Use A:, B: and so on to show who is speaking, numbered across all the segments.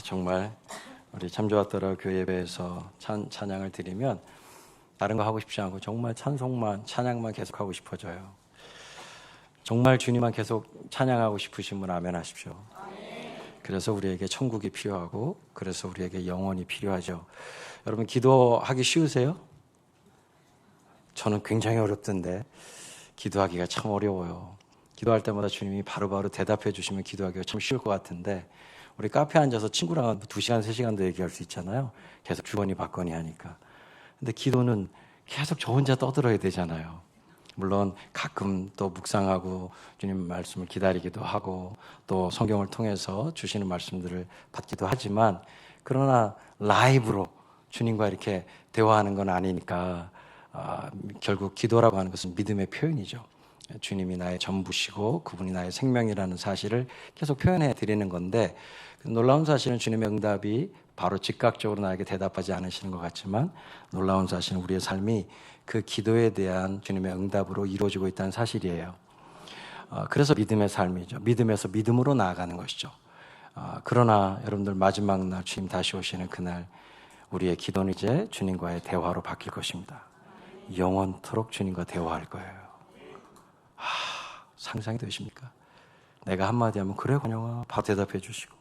A: 정말 우리 참 좋았더라 교회 예배에서 찬양을 드리면 다른 거 하고 싶지 않고 정말 찬양만 계속 하고 싶어져요. 정말 주님만 계속 찬양하고 싶으신 분 아멘 하십시오. 그래서 우리에게 천국이 필요하고 그래서 우리에게 영원이 필요하죠. 여러분 기도하기 쉬우세요? 저는 굉장히 어렵던데 기도하기가 참 어려워요. 기도할 때마다 주님이 바로바로 대답해 주시면 기도하기가 참 쉬울 것 같은데 우리 카페에 앉아서 친구랑 2시간, 3시간도 얘기할 수 있잖아요. 계속 주거니 받거니 하니까. 근데 기도는 계속 저 혼자 떠들어야 되잖아요. 물론 가끔 또 묵상하고 주님 말씀을 기다리기도 하고 또 성경을 통해서 주시는 말씀들을 받기도 하지만 그러나 라이브로 주님과 이렇게 대화하는 건 아니니까 결국 기도라고 하는 것은 믿음의 표현이죠. 주님이 나의 전부시고 그분이 나의 생명이라는 사실을 계속 표현해 드리는 건데 놀라운 사실은 주님의 응답이 바로 즉각적으로 나에게 대답하지 않으시는 것 같지만 놀라운 사실은 우리의 삶이 그 기도에 대한 주님의 응답으로 이루어지고 있다는 사실이에요. 그래서 믿음의 삶이죠. 믿음에서 믿음으로 나아가는 것이죠. 그러나 여러분들 마지막 날 주님 다시 오시는 그날 우리의 기도는 이제 주님과의 대화로 바뀔 것입니다. 영원토록 주님과 대화할 거예요. 상상이 되십니까? 내가 한마디 하면 그래 권영아 바로 대답해 주시고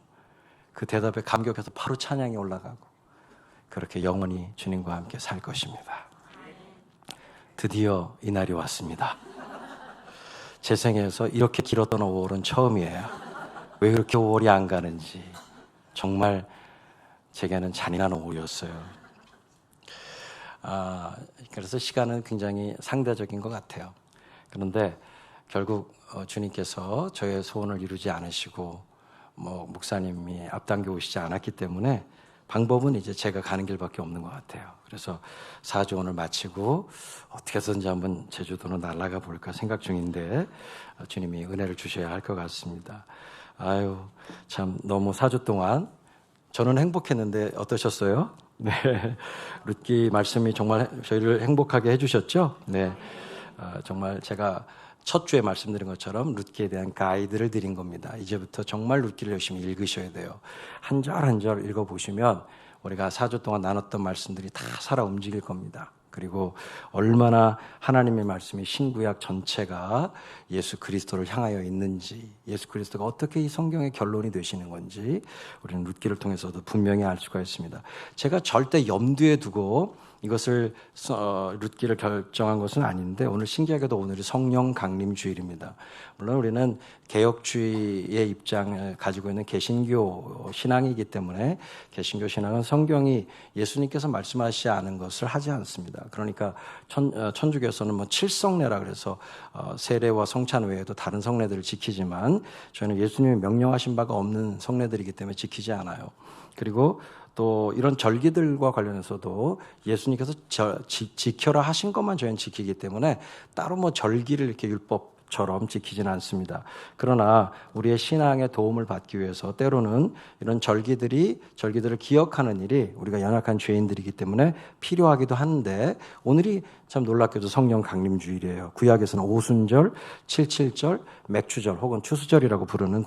A: 그 대답에 감격해서 바로 찬양이 올라가고 그렇게 영원히 주님과 함께 살 것입니다. 드디어 이 날이 왔습니다. 제 생에서 이렇게 길었던 5월은 처음이에요. 왜 그렇게 5월이 안 가는지 정말 제게는 잔인한 5월이었어요. 그래서 시간은 굉장히 상대적인 것 같아요. 그런데 결국 주님께서 저의 소원을 이루지 않으시고 목사님이 앞당겨 오시지 않았기 때문에 방법은 이제 제가 가는 길밖에 없는 것 같아요. 그래서 사주원을 마치고 어떻게 해서든지 한번 제주도로 날아가 볼까 생각 중인데 주님이 은혜를 주셔야 할 것 같습니다. 참 너무 4주 동안 저는 행복했는데 어떠셨어요? 네, 룻기 말씀이 정말 저희를 행복하게 해주셨죠? 네, 정말 제가 첫 주에 말씀드린 것처럼 룻기에 대한 가이드를 드린 겁니다. 이제부터 정말 룻기를 열심히 읽으셔야 돼요. 한 절 한 절 읽어보시면 우리가 4주 동안 나눴던 말씀들이 다 살아 움직일 겁니다. 그리고 얼마나 하나님의 말씀이 신구약 전체가 예수 그리스도를 향하여 있는지, 예수 그리스도가 어떻게 이 성경의 결론이 되시는 건지 우리는 룻기를 통해서도 분명히 알 수가 있습니다. 제가 절대 염두에 두고 이것을 룻기를 결정한 것은 아닌데 오늘 신기하게도 오늘이 성령 강림 주일입니다. 물론 우리는 개혁주의의 입장을 가지고 있는 개신교 신앙이기 때문에 개신교 신앙은 성경이 예수님께서 말씀하시지 않은 것을 하지 않습니다. 그러니까 천주교에서는 칠성례라 그래서 세례와 성찬 외에도 다른 성례들을 지키지만 저희는 예수님이 명령하신 바가 없는 성례들이기 때문에 지키지 않아요. 그리고 또 이런 절기들과 관련해서도 예수님께서 지켜라 하신 것만 저희는 지키기 때문에 따로 절기를 이렇게 율법처럼 지키지는 않습니다. 그러나 우리의 신앙에 도움을 받기 위해서 때로는 이런 절기들을 기억하는 일이 우리가 연약한 죄인들이기 때문에 필요하기도 한데 오늘이 참 놀랍게도 성령 강림주일이에요. 구약에서는 오순절, 칠칠절, 맥추절 혹은 추수절이라고 부르는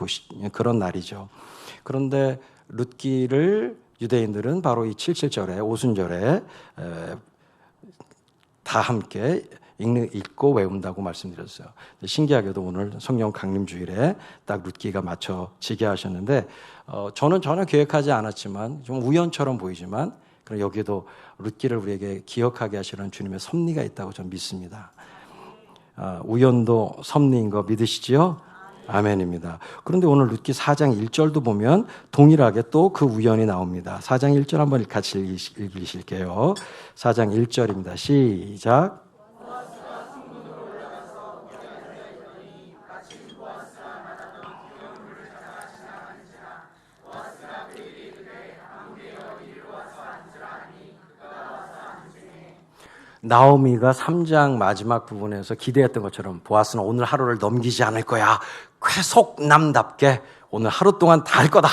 A: 그런 날이죠. 그런데 룻기를 유대인들은 바로 이 칠칠절에 오순절에 다 함께 읽고 외운다고 말씀드렸어요. 신기하게도 오늘 성령 강림주일에 딱 룻기가 맞춰지게 하셨는데 저는 전혀 계획하지 않았지만 좀 우연처럼 보이지만 그럼 여기에도 룻기를 우리에게 기억하게 하시는 주님의 섭리가 있다고 저는 믿습니다. 우연도 섭리인 거 믿으시지요? 아멘입니다. 그런데 오늘 룻기 4장 1절도 보면 동일하게 또 그 우연이 나옵니다. 4장 1절 한번 같이 읽으실게요. 4장 1절입니다. 시작. 나오미가 3장 마지막 부분에서 기대했던 것처럼 보아스는 오늘 하루를 넘기지 않을 거야. 쾌속남답게 오늘 하루 동안 다 할 거다.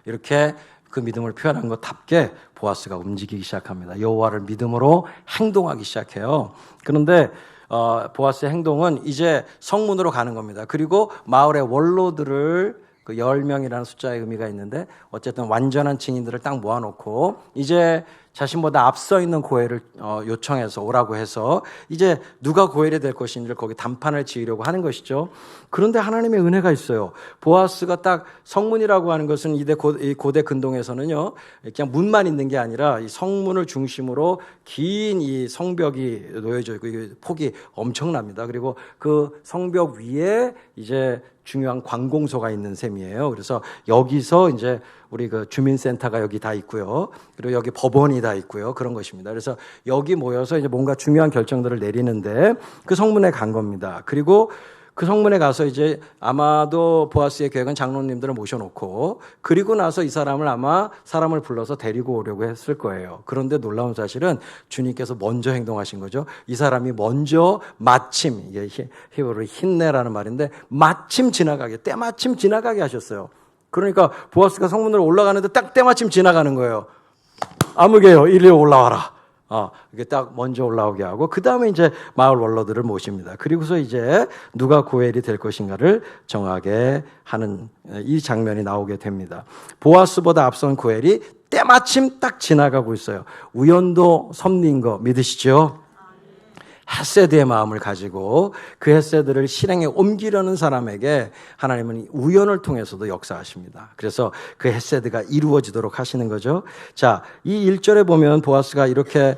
A: 이렇게 그 믿음을 표현한 것답게 보아스가 움직이기 시작합니다. 여호와를 믿음으로 행동하기 시작해요. 그런데 보아스의 행동은 이제 성문으로 가는 겁니다. 그리고 마을의 원로들을 그 10명이라는 숫자의 의미가 있는데 어쨌든 완전한 증인들을 딱 모아놓고 이제 자신보다 앞서 있는 고엘을 요청해서 오라고 해서 이제 누가 고엘이 될 것인지를 거기 단판을 지으려고 하는 것이죠. 그런데 하나님의 은혜가 있어요. 보아스가 딱 성문이라고 하는 것은 이 고대 근동에서는요, 그냥 문만 있는 게 아니라 이 성문을 중심으로 긴 이 성벽이 놓여져 있고 이 폭이 엄청납니다. 그리고 그 성벽 위에 이제 중요한 관공서가 있는 셈이에요. 그래서 여기서 이제 우리 그 주민센터가 여기 다 있고요. 그리고 여기 법원이 다 있고요. 그런 것입니다. 그래서 여기 모여서 이제 뭔가 중요한 결정들을 내리는데 그 성문에 간 겁니다. 그리고 그 성문에 가서 이제 아마도 보아스의 계획은 장로님들을 모셔놓고 그리고 나서 이 사람을 아마 사람을 불러서 데리고 오려고 했을 거예요. 그런데 놀라운 사실은 주님께서 먼저 행동하신 거죠. 이 사람이 먼저 마침, 이게 히브리어로 힌내라는 말인데 마침 지나가게, 때마침 지나가게 하셨어요. 그러니까 보아스가 성문으로 올라가는데 딱 때마침 지나가는 거예요. 아무개요, 이리 올라와라. 이게 딱 먼저 올라오게 하고 그 다음에 이제 마을 원로들을 모십니다. 그리고서 이제 누가 고엘이 될 것인가를 정하게 하는 이 장면이 나오게 됩니다. 보아스보다 앞선 고엘이 때마침 딱 지나가고 있어요. 우연도 섭리인 거 믿으시죠? 헤세드의 마음을 가지고 그 헤세드를 실행에 옮기려는 사람에게 하나님은 우연을 통해서도 역사하십니다. 그래서 그 헤세드가 이루어지도록 하시는 거죠. 자, 이 1절에 보면 보아스가 이렇게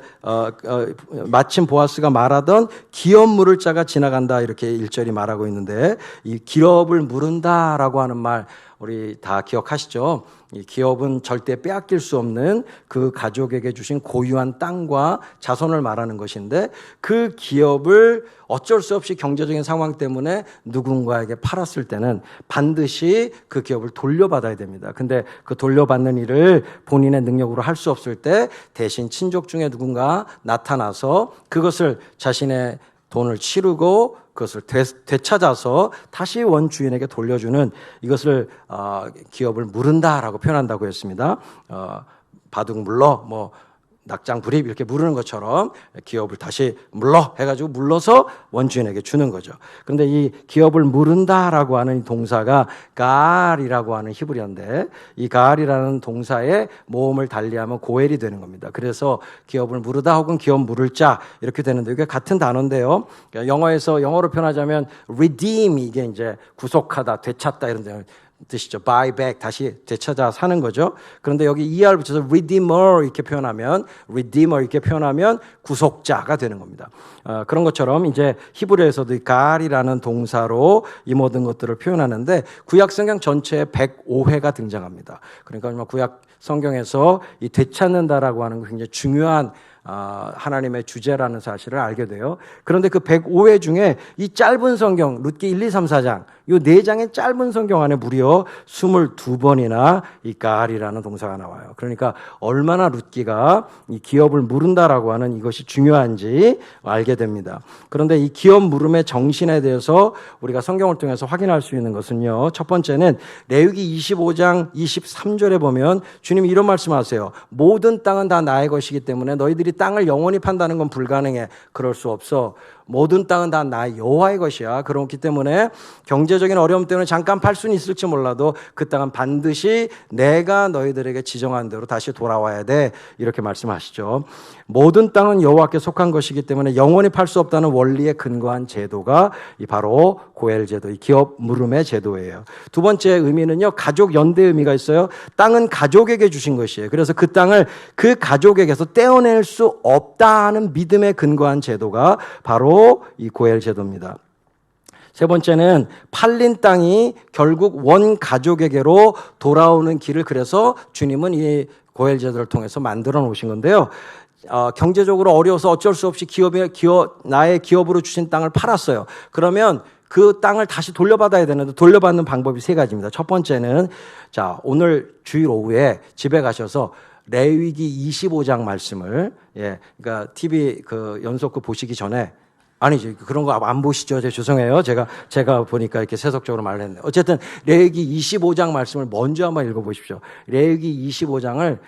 A: 마침 보아스가 말하던 기업 물을 자가 지나간다 이렇게 1절이 말하고 있는데 이 기업을 물은다라고 하는 말 우리 다 기억하시죠? 이 기업은 절대 빼앗길 수 없는 그 가족에게 주신 고유한 땅과 자손을 말하는 것인데 그 기업을 어쩔 수 없이 경제적인 상황 때문에 누군가에게 팔았을 때는 반드시 그 기업을 돌려받아야 됩니다. 근데 그 돌려받는 일을 본인의 능력으로 할 수 없을 때 대신 친족 중에 누군가 나타나서 그것을 자신의 돈을 치르고 그것을 되찾아서 다시 원주인에게 돌려주는 이것을 기업을 물은다라고 표현한다고 했습니다. 바둑 물러 뭐 낙장 불입 이렇게 물르는 것처럼 기업을 다시 물러 해가지고 물러서 원주인에게 주는 거죠. 그런데 이 기업을 물은다라고 하는 이 동사가 가알이라고 하는 히브리어인데 이 가알이라는 동사의 모음을 달리하면 고엘이 되는 겁니다. 그래서 기업을 물으다 혹은 기업 물을 자 이렇게 되는데 이게 같은 단어인데요. 영어로 표현하자면 redeem 이게 이제 구속하다, 되찾다 이런 데 뜻이죠. buy back 다시 되찾아 사는 거죠. 그런데 여기 er 붙여서 redeemer 이렇게 표현하면 구속자가 되는 겁니다. 그런 것처럼 이제 히브리어에서도 이 가알이라는 동사로 이 모든 것들을 표현하는데 구약 성경 전체에 105회가 등장합니다. 그러니까 구약 성경에서 이 되찾는다라고 하는 건 굉장히 중요한 하나님의 주제라는 사실을 알게 돼요. 그런데 그 105회 중에 이 짧은 성경 룻기 1, 2, 3, 4장 이 4장의 짧은 성경 안에 무려 22번이나 이 가알이라는 동사가 나와요. 그러니까 얼마나 룻기가 이 기업을 물은다라고 하는 이것이 중요한지 알게 됩니다. 그런데 이 기업 물음의 정신에 대해서 우리가 성경을 통해서 확인할 수 있는 것은요. 첫 번째는 레위기 25장 23절에 보면 주님이 이런 말씀하세요. 모든 땅은 다 나의 것이기 때문에 너희들이 땅을 영원히 판다는 건 불가능해. 그럴 수 없어. 모든 땅은 다 나의 여호와의 것이야. 그렇기 때문에 경제적인 어려움 때문에 잠깐 팔 수는 있을지 몰라도 그 땅은 반드시 내가 너희들에게 지정한 대로 다시 돌아와야 돼. 이렇게 말씀하시죠. 모든 땅은 여호와께 속한 것이기 때문에 영원히 팔 수 없다는 원리에 근거한 제도가 바로 고엘 제도, 이 기업 물음의 제도예요. 두 번째 의미는요, 가족 연대 의미가 있어요. 땅은 가족에게 주신 것이에요. 그래서 그 땅을 그 가족에게서 떼어낼 수 없다는 믿음에 근거한 제도가 바로 이 고엘 제도입니다. 세 번째는 팔린 땅이 결국 원 가족에게로 돌아오는 길을 그래서 주님은 이 고엘 제도를 통해서 만들어 놓으신 건데요. 경제적으로 어려워서 어쩔 수 없이 나의 기업으로 주신 땅을 팔았어요. 그러면 그 땅을 다시 돌려받아야 되는데 돌려받는 방법이 세 가지입니다. 첫 번째는 오늘 주일 오후에 집에 가셔서 레위기 25장 말씀을 그러니까 TV 연속 보시기 전에 아니지. 그런 거 안 보시죠? 죄송해요. 제가 보니까 이렇게 세속적으로 말을 했네요. 어쨌든, 레위기 25장 말씀을 먼저 한번 읽어보십시오. 레위기 25장을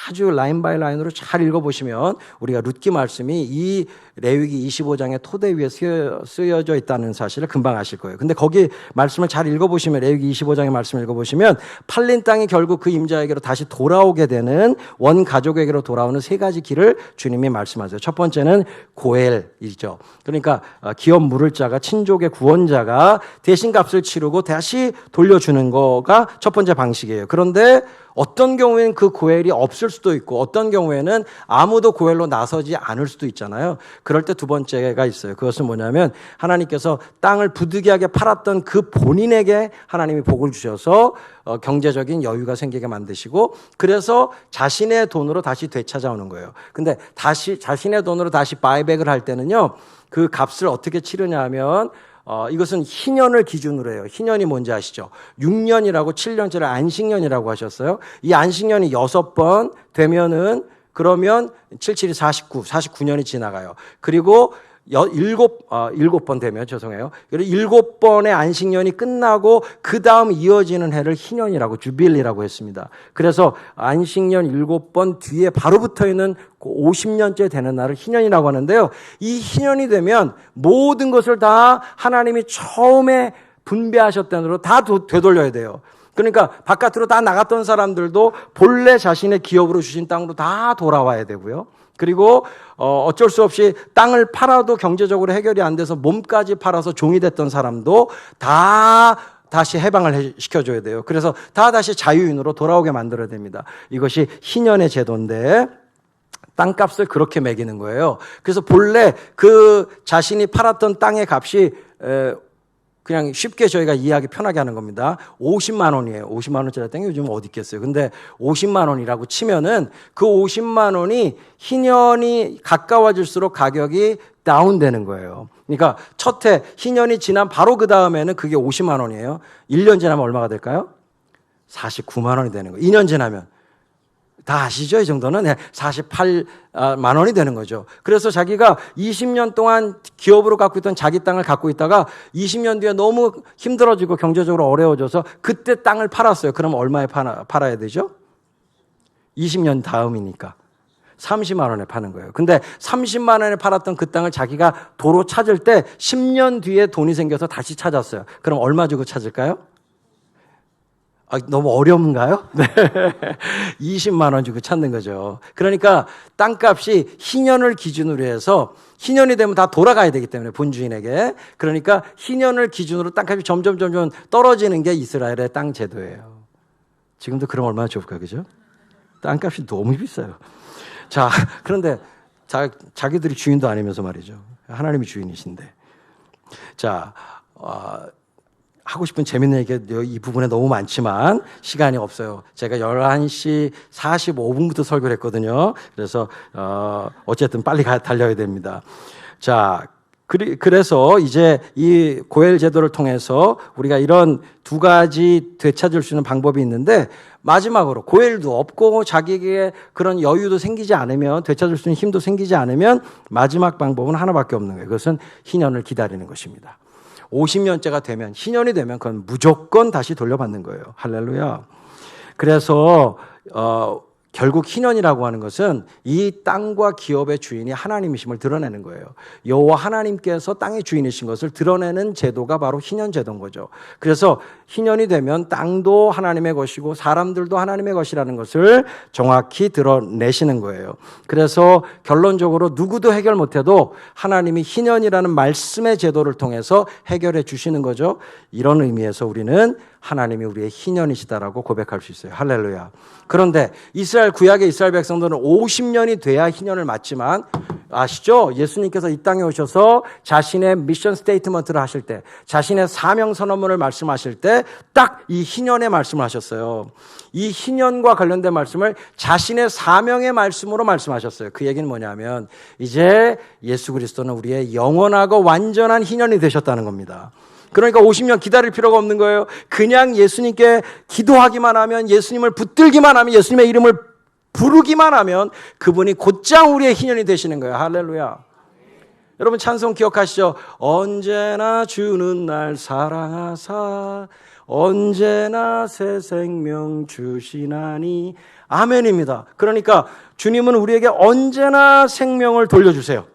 A: 아주 라인 바이 라인으로 잘 읽어보시면 우리가 룻기 말씀이 이 레위기 25장의 토대 위에 쓰여져 있다는 사실을 금방 아실 거예요. 근데 거기 말씀을 잘 읽어보시면, 레위기 25장의 말씀을 읽어보시면 팔린 땅이 결국 그 임자에게로 다시 돌아오게 되는, 원 가족에게로 돌아오는 세 가지 길을 주님이 말씀하세요. 첫 번째는 고엘이죠. 그러니까 기업 물을 자가, 친족의 구원자가 대신 값을 치르고 다시 돌려주는 거가 첫 번째 방식이에요. 그런데 어떤 경우에는 그 고엘이 없을 수도 있고 어떤 경우에는 아무도 고엘로 나서지 않을 수도 있잖아요. 그럴 때 두 번째가 있어요. 그것은 뭐냐면 하나님께서 땅을 부득이하게 팔았던 그 본인에게 하나님이 복을 주셔서 경제적인 여유가 생기게 만드시고, 그래서 자신의 돈으로 다시 되찾아오는 거예요. 근데 다시 자신의 돈으로 다시 바이백을 할 때는요, 그 값을 어떻게 치르냐 하면 이것은 희년을 기준으로 해요. 희년이 뭔지 아시죠? 6년이라고 7년째를 안식년이라고 하셨어요. 이 안식년이 6번 되면은, 그러면 77이 49년이 지나가요. 그리고 7번 되면, 죄송해요. 그리고 7번의 안식년이 끝나고 그 다음 이어지는 해를 희년이라고, 주빌리라고 했습니다. 그래서 안식년 7번 뒤에 바로 붙어 있는 50년째 되는 날을 희년이라고 하는데요. 이 희년이 되면 모든 것을 다 하나님이 처음에 분배하셨던 대로 다 되돌려야 돼요. 그러니까 바깥으로 다 나갔던 사람들도 본래 자신의 기업으로 주신 땅으로 다 돌아와야 되고요. 그리고 어쩔 수 없이 땅을 팔아도 경제적으로 해결이 안 돼서 몸까지 팔아서 종이 됐던 사람도 다 다시 해방을 시켜줘야 돼요. 그래서 다 다시 자유인으로 돌아오게 만들어야 됩니다. 이것이 희년의 제도인데, 땅값을 그렇게 매기는 거예요. 그래서 본래 그 자신이 팔았던 땅의 값이 그냥 쉽게 저희가 이해하기 편하게 하는 겁니다. 50만 원이에요. 50만 원짜리 땅이 요즘 어디 있겠어요. 근데 50만 원이라고 치면은 그 50만 원이 희년이 가까워질수록 가격이 다운되는 거예요. 그러니까 첫 해 희년이 지난 바로 그 다음에는 그게 50만 원이에요. 1년 지나면 얼마가 될까요? 49만 원이 되는 거예요. 2년 지나면. 다 아시죠? 이 정도는 48만 원이 되는 거죠. 그래서 자기가 20년 동안 기업으로 갖고 있던 자기 땅을 갖고 있다가 20년 뒤에 너무 힘들어지고 경제적으로 어려워져서 그때 땅을 팔았어요. 그럼 얼마에 팔아야 되죠? 20년 다음이니까 30만 원에 파는 거예요. 근데 30만 원에 팔았던 그 땅을 자기가 도로 찾을 때 10년 뒤에 돈이 생겨서 다시 찾았어요. 그럼 얼마 주고 찾을까요? 너무 어려운가요? 네. 20만 원 주고 찾는 거죠. 그러니까 땅값이 희년을 기준으로 해서, 희년이 되면 다 돌아가야 되기 때문에 본주인에게, 그러니까 희년을 기준으로 땅값이 점점 떨어지는 게 이스라엘의 땅 제도예요. 지금도 그럼 얼마나 좋을까, 그죠? 땅값이 너무 비싸요. 자, 그런데 자기들이 주인도 아니면서 말이죠. 하나님이 주인이신데. 자, 하고 싶은 재밌는 얘기가 이 부분에 너무 많지만 시간이 없어요. 제가 11시 45분부터 설교를 했거든요. 그래서 어쨌든 빨리 달려야 됩니다. 자, 그래서 이제 이 고엘 제도를 통해서 우리가 이런 두 가지 되찾을 수 있는 방법이 있는데, 마지막으로 고엘도 없고 자기에게 그런 여유도 생기지 않으면, 되찾을 수 있는 힘도 생기지 않으면 마지막 방법은 하나밖에 없는 거예요. 그것은 희년을 기다리는 것입니다. 50년째가 되면, 희년이 되면 그건 무조건 다시 돌려받는 거예요. 할렐루야. 그래서 결국 희년이라고 하는 것은 이 땅과 기업의 주인이 하나님이심을 드러내는 거예요. 여호와 하나님께서 땅의 주인이신 것을 드러내는 제도가 바로 희년 제도인 거죠. 그래서 희년이 되면 땅도 하나님의 것이고 사람들도 하나님의 것이라는 것을 정확히 드러내시는 거예요. 그래서 결론적으로 누구도 해결 못해도 하나님이 희년이라는 말씀의 제도를 통해서 해결해 주시는 거죠. 이런 의미에서 우리는 하나님이 우리의 희년이시다라고 고백할 수 있어요. 할렐루야. 그런데 구약의 이스라엘 백성들은 50년이 돼야 희년을 맞지만, 아시죠? 예수님께서 이 땅에 오셔서 자신의 미션 스테이트먼트를 하실 때, 자신의 사명 선언문을 말씀하실 때 딱 이 희년의 말씀을 하셨어요. 이 희년과 관련된 말씀을 자신의 사명의 말씀으로 말씀하셨어요. 그 얘기는 뭐냐면 이제 예수 그리스도는 우리의 영원하고 완전한 희년이 되셨다는 겁니다. 그러니까 50년 기다릴 필요가 없는 거예요. 그냥 예수님께 기도하기만 하면, 예수님을 붙들기만 하면, 예수님의 이름을 부르기만 하면 그분이 곧장 우리의 희년이 되시는 거예요. 할렐루야. 여러분 찬송 기억하시죠? 언제나 주는 날 사랑하사 언제나 새 생명 주시나니. 아멘입니다. 그러니까 주님은 우리에게 언제나 생명을 돌려주세요.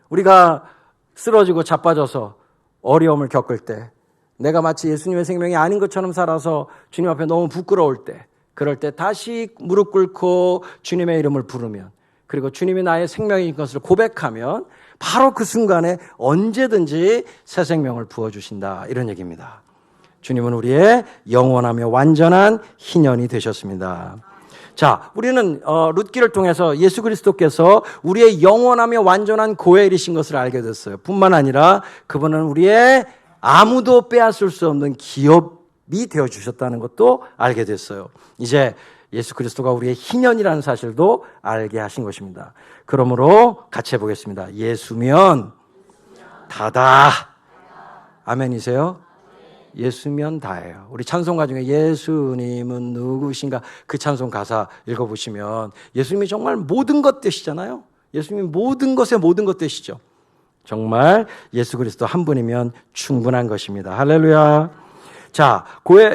A: 우리가 쓰러지고 자빠져서 어려움을 겪을 때, 내가 마치 예수님의 생명이 아닌 것처럼 살아서 주님 앞에 너무 부끄러울 때, 그럴 때 다시 무릎 꿇고 주님의 이름을 부르면, 그리고 주님이 나의 생명인 것을 고백하면 바로 그 순간에 언제든지 새 생명을 부어주신다, 이런 얘기입니다. 주님은 우리의 영원하며 완전한 희년이 되셨습니다. 자, 우리는 룻기를 통해서 예수 그리스도께서 우리의 영원하며 완전한 고엘이신 것을 알게 됐어요. 뿐만 아니라 그분은 우리의 아무도 빼앗을 수 없는 기업이 되어주셨다는 것도 알게 됐어요. 이제 예수 그리스도가 우리의 희년이라는 사실도 알게 하신 것입니다. 그러므로 같이 해보겠습니다. 예수면 다다. 아멘이세요? 예수면 다예요. 우리 찬송가 중에 예수님은 누구신가, 그 찬송 가사 읽어보시면 예수님이 정말 모든 것 되시잖아요. 예수님이 모든 것의 모든 것 되시죠. 정말 예수 그리스도 한 분이면 충분한 것입니다. 할렐루야. 자,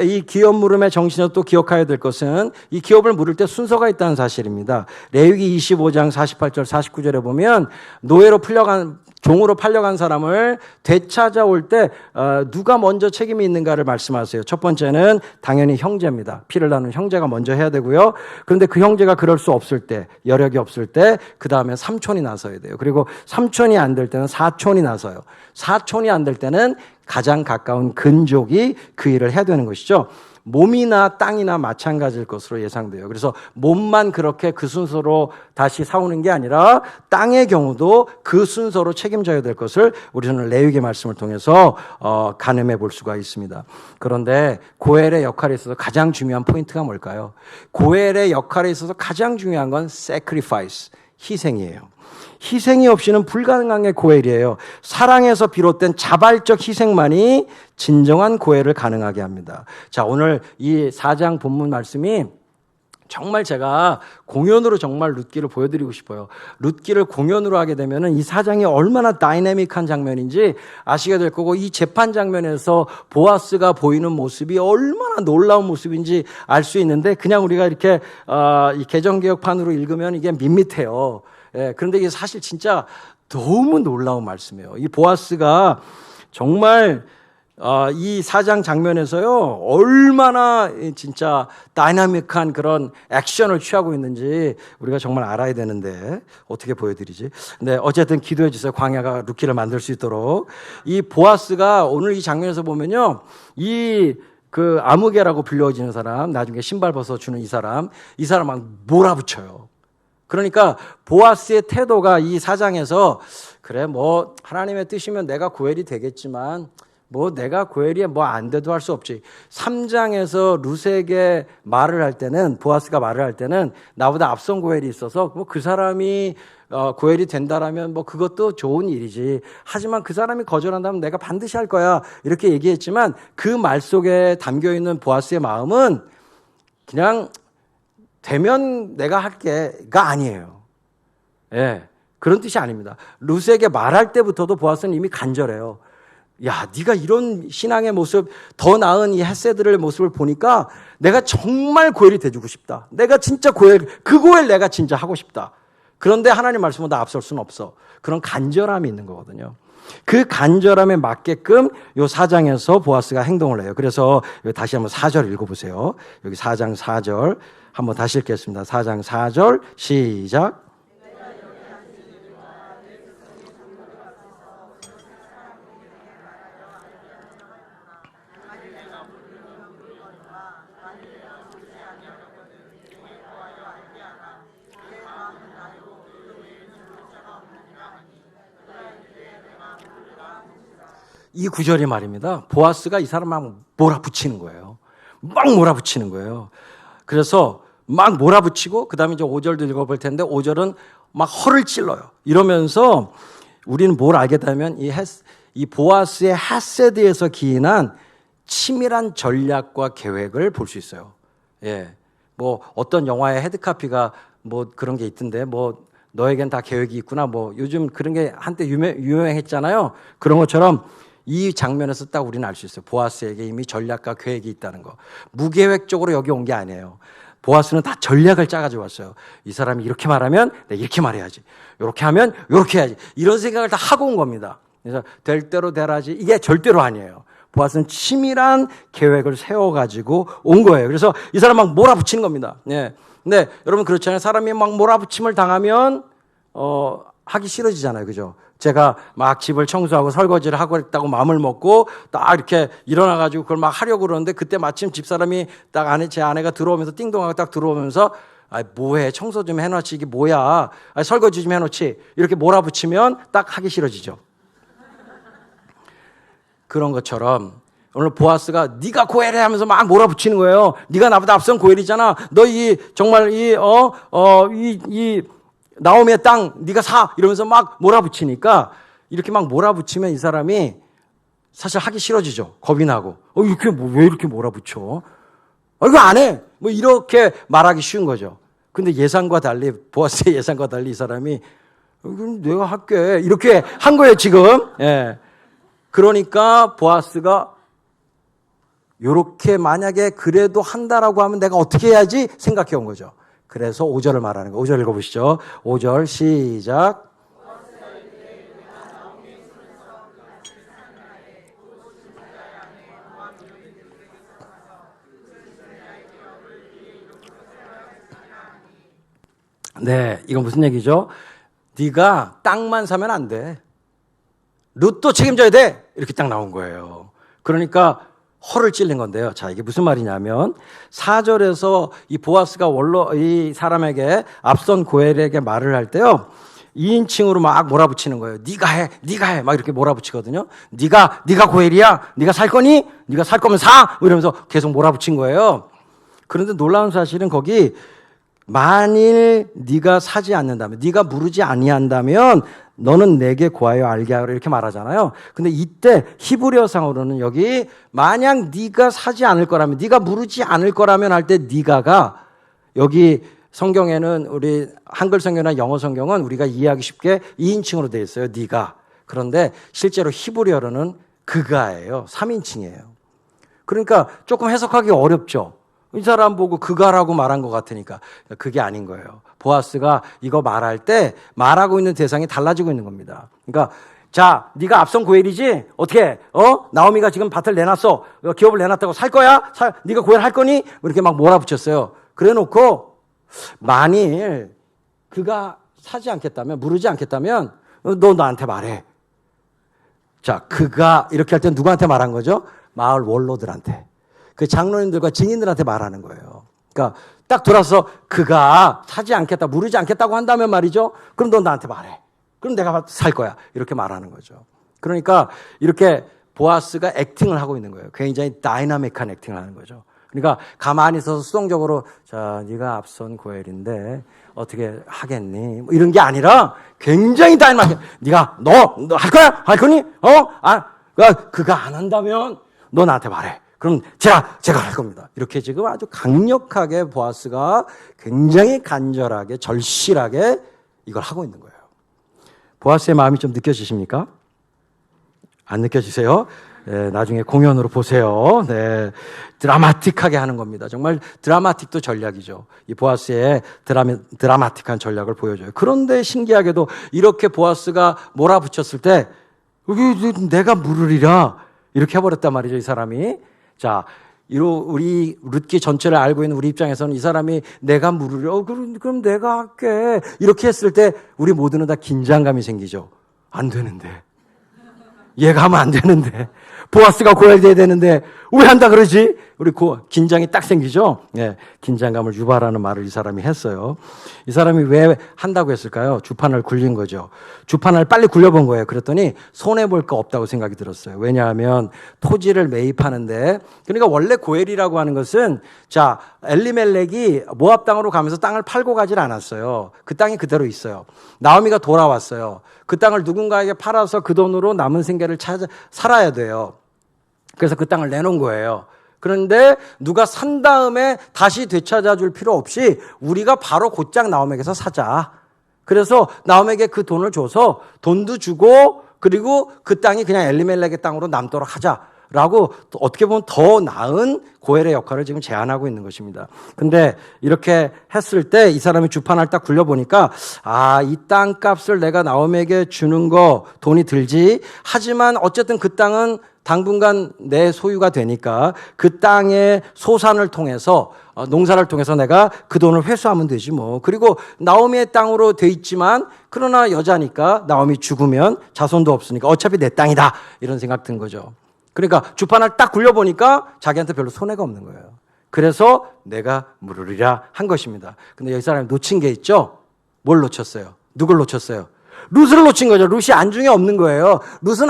A: 이 기업 물음의 정신을 또 기억해야 될 것은 이 기업을 물을 때 순서가 있다는 사실입니다. 레위기 25장 48절 49절에 보면 노예로 종으로 팔려간 사람을 되찾아올 때 누가 먼저 책임이 있는가를 말씀하세요. 첫 번째는 당연히 형제입니다. 피를 나눈 형제가 먼저 해야 되고요. 그런데 그 형제가 그럴 수 없을 때, 여력이 없을 때 그 다음에 삼촌이 나서야 돼요. 그리고 삼촌이 안 될 때는 사촌이 나서요. 사촌이 안 될 때는 가장 가까운 근족이 그 일을 해야 되는 것이죠. 몸이나 땅이나 마찬가지일 것으로 예상돼요. 그래서 몸만 그렇게 그 순서로 다시 사오는 게 아니라 땅의 경우도 그 순서로 책임져야 될 것을 우리는 레위기 말씀을 통해서 가늠해 볼 수가 있습니다. 그런데 고엘의 역할에 있어서 가장 중요한 포인트가 뭘까요? 고엘의 역할에 있어서 가장 중요한 건 sacrifice, 희생이에요. 희생이 없이는 불가능한 게 고엘이에요. 사랑에서 비롯된 자발적 희생만이 진정한 고엘을 가능하게 합니다. 자, 오늘 이 4장 본문 말씀이 정말 제가 공연으로 정말 룻기를 보여드리고 싶어요. 룻기를 공연으로 하게 되면 이 4장이 얼마나 다이내믹한 장면인지 아시게 될 거고, 이 재판 장면에서 보아스가 보이는 모습이 얼마나 놀라운 모습인지 알 수 있는데, 그냥 우리가 이렇게 이 개정개혁판으로 읽으면 이게 밋밋해요. 예, 그런데 이게 사실 진짜 너무 놀라운 말씀이에요. 이 보아스가 정말 이 4장 장면에서요, 얼마나 진짜 다이나믹한 그런 액션을 취하고 있는지 우리가 정말 알아야 되는데 어떻게 보여드리지? 네, 어쨌든 기도해 주세요. 광야가 룻기를 만들 수 있도록. 이 보아스가 오늘 이 장면에서 보면요, 그 아무개라고 불려지는 사람, 나중에 신발 벗어 주는 이 사람 막 몰아붙여요. 그러니까 보아스의 태도가 이 4장에서, 그래 뭐 하나님의 뜻이면 내가 고엘이 되겠지만 뭐 내가 고엘이 뭐 안 돼도 할 수 없지. 3장에서 룻에게 말을 할 때는, 보아스가 말을 할 때는 나보다 앞선 고엘이 있어서 뭐 그 사람이 고엘이 된다라면 뭐 그것도 좋은 일이지. 하지만 그 사람이 거절한다면 내가 반드시 할 거야, 이렇게 얘기했지만 그 말 속에 담겨있는 보아스의 마음은 그냥 되면 내가 할게가 아니에요. 예, 그런 뜻이 아닙니다. 룻에게 말할 때부터도 보아스는 이미 간절해요. 야, 네가 이런 신앙의 모습, 더 나은 이 헤세드의 모습을 보니까 내가 정말 고엘이 돼주고 싶다. 내가 진짜 그 고엘 내가 진짜 하고 싶다. 그런데 하나님 말씀보다 앞설 수는 없어. 그런 간절함이 있는 거거든요. 그 간절함에 맞게끔 요 4장에서 보아스가 행동을 해요. 그래서 다시 한번 4절 읽어보세요. 여기 4장 4절 한번 다시 읽겠습니다. 4장 4절 시작. 이 구절이 말입니다. 보아스가 이 사람 막 몰아붙이는 거예요. 막 몰아붙이는 거예요. 그래서 막 몰아붙이고, 그 다음에 이제 5절도 읽어볼 텐데, 5절은 막 허를 찔러요. 이러면서 우리는 뭘 알겠다면 이 보아스의 헤세드에서 기인한 치밀한 전략과 계획을 볼 수 있어요. 예. 뭐 어떤 영화의 헤드카피가 뭐 그런 게 있던데, 뭐 너에겐 다 계획이 있구나. 뭐 요즘 그런 게 한때 유명했잖아요. 그런 것처럼 이 장면에서 딱 우리는 알 수 있어요. 보아스에게 이미 전략과 계획이 있다는 거. 무계획적으로 여기 온 게 아니에요. 보아스는 다 전략을 짜가지고 왔어요. 이 사람이 이렇게 말하면 내가 이렇게 말해야지. 이렇게 하면 이렇게 해야지. 이런 생각을 다 하고 온 겁니다. 그래서 될 대로 되라지. 이게 절대로 아니에요. 보아스는 치밀한 계획을 세워가지고 온 거예요. 그래서 이 사람 막 몰아붙이는 겁니다. 네. 근데 여러분 그렇잖아요. 사람이 막 몰아붙임을 당하면 하기 싫어지잖아요. 그죠? 제가 막 집을 청소하고 설거지를 하고 있다고 마음을 먹고 딱 이렇게 일어나가지고 그걸 막 하려고 그러는데 그때 마침 집사람이 딱 제 아내가 들어오면서 띵동하고 딱 들어오면서 뭐해 청소 좀 해놓지 이게 뭐야 설거지 좀 해놓지 이렇게 몰아붙이면 딱 하기 싫어지죠. 그런 것처럼 오늘 보아스가 네가 고엘해 하면서 막 몰아붙이는 거예요. 네가 나보다 앞선 고엘이잖아. 너 정말 이 나오미의 땅 네가 사 이러면서 막 몰아붙이니까 이렇게 막 몰아붙이면 이 사람이 사실 하기 싫어지죠. 겁이 나고 이렇게 왜 이렇게 몰아붙여? 이거 안 해. 뭐 이렇게 말하기 쉬운 거죠. 근데 예상과 달리 보아스의 예상과 달리 이 사람이 그럼 내가 할게 이렇게 한 거예요 지금. 예. 그러니까 보아스가 이렇게 만약에 그래도 한다라고 하면 내가 어떻게 해야지 생각해 온 거죠. 그래서 5절을 말하는 거예요. 5절 읽어보시죠. 5절 시작. 네, 이건 무슨 얘기죠? 네가 땅만 사면 안 돼. 룻도 책임져야 돼. 이렇게 딱 나온 거예요. 그러니까 허를 찔린 건데요. 자, 이게 무슨 말이냐면 4절에서 이 보아스가 이 사람에게 앞선 고엘에게 말을 할 때요. 2인칭으로 막 몰아붙이는 거예요. 네가 해. 막 이렇게 몰아붙이거든요. 네가 고엘이야. 네가 살 거니? 네가 살 거면 사. 이러면서 계속 몰아붙인 거예요. 그런데 놀라운 사실은 거기 만일 네가 사지 않는다면, 네가 물으지 아니한다면 너는 내게 구하여 알게 하라 이렇게 말하잖아요. 근데 이때 히브리어상으로는 여기 만약 네가 사지 않을 거라면, 네가 물으지 않을 거라면 할 때 네가가 여기 성경에는 우리 한글 성경이나 영어 성경은 우리가 이해하기 쉽게 2인칭으로 되어 있어요. 네가. 그런데 실제로 히브리어로는 그가예요. 3인칭이에요. 그러니까 조금 해석하기 어렵죠. 이 사람 보고 그가라고 말한 것 같으니까 그게 아닌 거예요. 보아스가 이거 말할 때 말하고 있는 대상이 달라지고 있는 겁니다. 그러니까 자, 네가 앞선 고엘이지? 어떻게? 나오미가 지금 밭을 내놨어. 기업을 내놨다고 살 거야? 네가 고엘 할 거니? 이렇게 막 몰아붙였어요. 그래놓고 만일 그가 사지 않겠다면, 물으지 않겠다면 너 나한테 말해. 자, 그가 이렇게 할 때 누구한테 말한 거죠? 마을 원로들한테. 그 장로님들과 증인들한테 말하는 거예요. 그러니까 딱 돌아서 그가 사지 않겠다, 물으지 않겠다고 한다면 말이죠. 그럼 너 나한테 말해. 그럼 내가 살 거야. 이렇게 말하는 거죠. 그러니까 이렇게 보아스가 액팅을 하고 있는 거예요. 굉장히 다이나믹한 액팅을 하는 거죠. 그러니까 가만히 있어서 수동적으로 자, 네가 앞선 고엘인데 어떻게 하겠니? 뭐 이런 게 아니라 굉장히 다이나믹해. 네가 너 할 거야? 할 거니? 그가 안 한다면 너 나한테 말해. 그럼 제가 할 겁니다. 이렇게 지금 아주 강력하게 보아스가 굉장히 간절하게 절실하게 이걸 하고 있는 거예요. 보아스의 마음이 좀 느껴지십니까? 안 느껴지세요? 네, 나중에 공연으로 보세요. 네, 드라마틱하게 하는 겁니다. 정말 드라마틱도 전략이죠. 이 보아스의 드라마틱한 전략을 보여줘요. 그런데 신기하게도 이렇게 보아스가 몰아붙였을 때 여기 내가 물으리라 이렇게 해버렸단 말이죠. 이 사람이. 자, 우리 룻기 전체를 알고 있는 우리 입장에서는 이 사람이 내가 물으려 그럼 내가 할게 이렇게 했을 때 우리 모두는 다 긴장감이 생기죠. 안 되는데 얘가 하면 안 되는데 보아스가 고혈돼야 되는데 왜 한다 그러지? 우리 긴장이 딱 생기죠. 네, 긴장감을 유발하는 말을 이 사람이 했어요. 이 사람이 왜 한다고 했을까요? 주판을 굴린 거죠. 주판을 빨리 굴려본 거예요. 그랬더니 손해볼 거 없다고 생각이 들었어요. 왜냐하면 토지를 매입하는데, 그러니까 원래 고엘이라고 하는 것은 자, 엘리멜렉이 모압 땅으로 가면서 땅을 팔고 가질 않았어요. 그 땅이 그대로 있어요. 나오미가 돌아왔어요. 그 땅을 누군가에게 팔아서 그 돈으로 남은 생계를 살아야 돼요. 그래서 그 땅을 내놓은 거예요. 그런데 누가 산 다음에 다시 되찾아 줄 필요 없이 우리가 바로 곧장 나오미에게서 사자. 그래서 나홈에게 그 돈을 줘서 돈도 주고 그리고 그 땅이 그냥 엘리멜렉의 땅으로 남도록 하자라고 어떻게 보면 더 나은 고엘의 역할을 지금 제안하고 있는 것입니다. 근데 이렇게 했을 때 이 사람이 주판을 딱 굴려보니까 이 땅값을 내가 나홈에게 주는 거 돈이 들지, 하지만 어쨌든 그 땅은 당분간 내 소유가 되니까 그 땅의 소산을 통해서 농사를 통해서 내가 그 돈을 회수하면 되지 뭐. 그리고 나오미의 땅으로 돼 있지만 그러나 여자니까 나오미 죽으면 자손도 없으니까 어차피 내 땅이다 이런 생각 든 거죠. 그러니까 주판을 딱 굴려보니까 자기한테 별로 손해가 없는 거예요. 그래서 내가 물으리라 한 것입니다. 근데 여기 사람이 놓친 게 있죠. 뭘 놓쳤어요? 누굴 놓쳤어요? 룻을 놓친 거죠. 룻이 안중에 없는 거예요. 룻은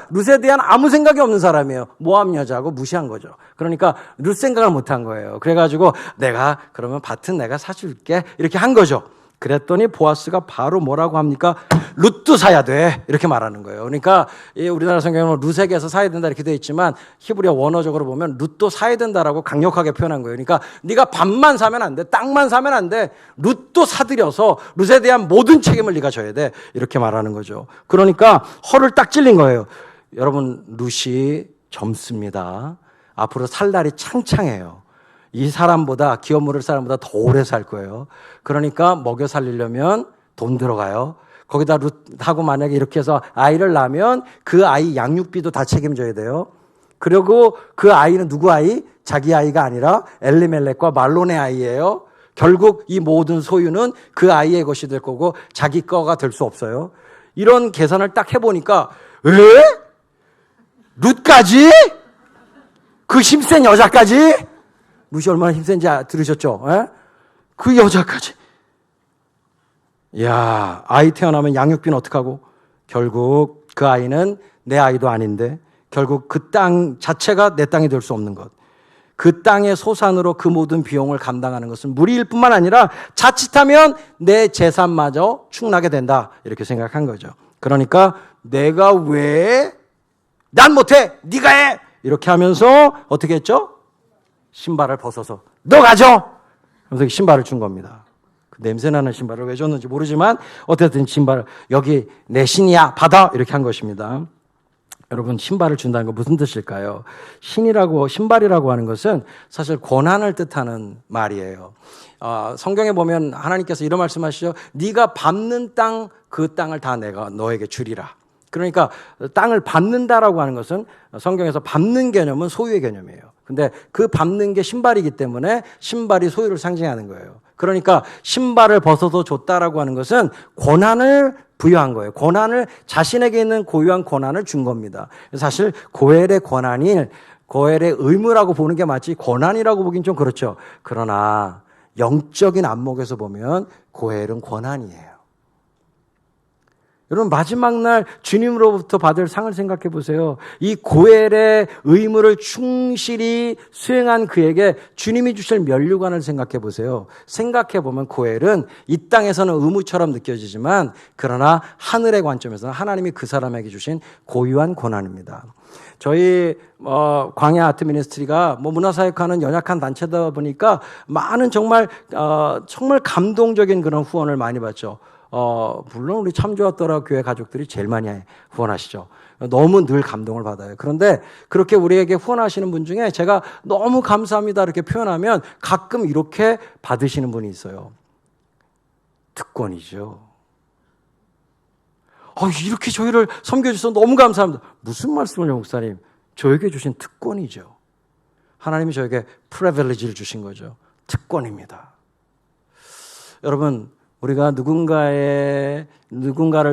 A: 룻에 대한 아무 생각이 없는 사람이에요. 모함 여자고 무시한 거죠. 그러니까 룻 생각을 못한 거예요. 그래가지고 내가 그러면 밭은 내가 사줄게 이렇게 한 거죠. 그랬더니 보아스가 바로 뭐라고 합니까? 룻도 사야 돼 이렇게 말하는 거예요. 그러니까 우리나라 성경에는 룻에게서 사야 된다 이렇게 되어 있지만 히브리어 원어적으로 보면 룻도 사야 된다라고 강력하게 표현한 거예요. 그러니까 네가 밭만 사면 안 돼, 땅만 사면 안 돼, 룻도 사들여서 룻에 대한 모든 책임을 네가 져야 돼 이렇게 말하는 거죠. 그러니까 허를 딱 찔린 거예요. 여러분, 룻이 젊습니다. 앞으로 살 날이 창창해요. 이 사람보다, 기업 물을 사람보다 더 오래 살 거예요. 그러니까 먹여 살리려면 돈 들어가요. 거기다 룻하고 만약에 이렇게 해서 아이를 낳으면 그 아이 양육비도 다 책임져야 돼요. 그리고 그 아이는 누구 아이? 자기 아이가 아니라 엘리멜렉과 말론의 아이예요. 결국 이 모든 소유는 그 아이의 것이 될 거고 자기 거가 될 수 없어요. 이런 계산을 딱 해보니까 룻까지? 그 힘센 여자까지? 룻이 얼마나 힘센지 들으셨죠? 에? 그 여자까지. 야, 아이 태어나면 양육비는 어떡하고? 결국 그 아이는 내 아이도 아닌데 결국 그 땅 자체가 내 땅이 될 수 없는 것. 그 땅의 소산으로 그 모든 비용을 감당하는 것은 무리일 뿐만 아니라 자칫하면 내 재산마저 축나게 된다 이렇게 생각한 거죠. 그러니까 내가 왜 난 못해 네가 해 이렇게 하면서 어떻게 했죠? 신발을 벗어서 너 가져! 그래서 신발을 준 겁니다. 그 냄새나는 신발을 왜 줬는지 모르지만 어쨌든 신발을 여기 내 신이야 받아 이렇게 한 것입니다. 여러분, 신발을 준다는 건 무슨 뜻일까요? 신발이라고 하는 것은 사실 권한을 뜻하는 말이에요. 성경에 보면 하나님께서 이런 말씀하시죠. 네가 밟는 땅, 그 땅을 다 내가 너에게 주리라. 그러니까 땅을 밟는다라고 하는 것은 성경에서 밟는 개념은 소유의 개념이에요. 근데 그 밟는 게 신발이기 때문에 신발이 소유를 상징하는 거예요. 그러니까 신발을 벗어서 줬다라고 하는 것은 권한을 부여한 거예요. 권한을, 자신에게 있는 고유한 권한을 준 겁니다. 사실 고엘의 권한이 고엘의 의무라고 보는 게 맞지 권한이라고 보긴 좀 그렇죠. 그러나 영적인 안목에서 보면 고엘은 권한이에요. 여러분, 마지막 날 주님으로부터 받을 상을 생각해 보세요. 이 고엘의 의무를 충실히 수행한 그에게 주님이 주실 면류관을 생각해 보세요. 생각해 보면 고엘은 이 땅에서는 의무처럼 느껴지지만 그러나 하늘의 관점에서는 하나님이 그 사람에게 주신 고유한 권한입니다. 저희 광야 아트 미니스트리가 문화사역하는 연약한 단체다 보니까 많은 정말 감동적인 그런 후원을 많이 받죠. 물론 우리 참 좋았더라 교회 가족들이 제일 많이 후원하시죠. 너무 늘 감동을 받아요. 그런데 그렇게 우리에게 후원하시는 분 중에 제가 너무 감사합니다 이렇게 표현하면 가끔 이렇게 받으시는 분이 있어요. 특권이죠. 이렇게 저희를 섬겨주셔서 너무 감사합니다. 무슨 말씀을요, 목사님? 저에게 주신 특권이죠. 하나님이 저에게 프리빌리지를 주신 거죠. 특권입니다. 여러분, 우리가 누군가를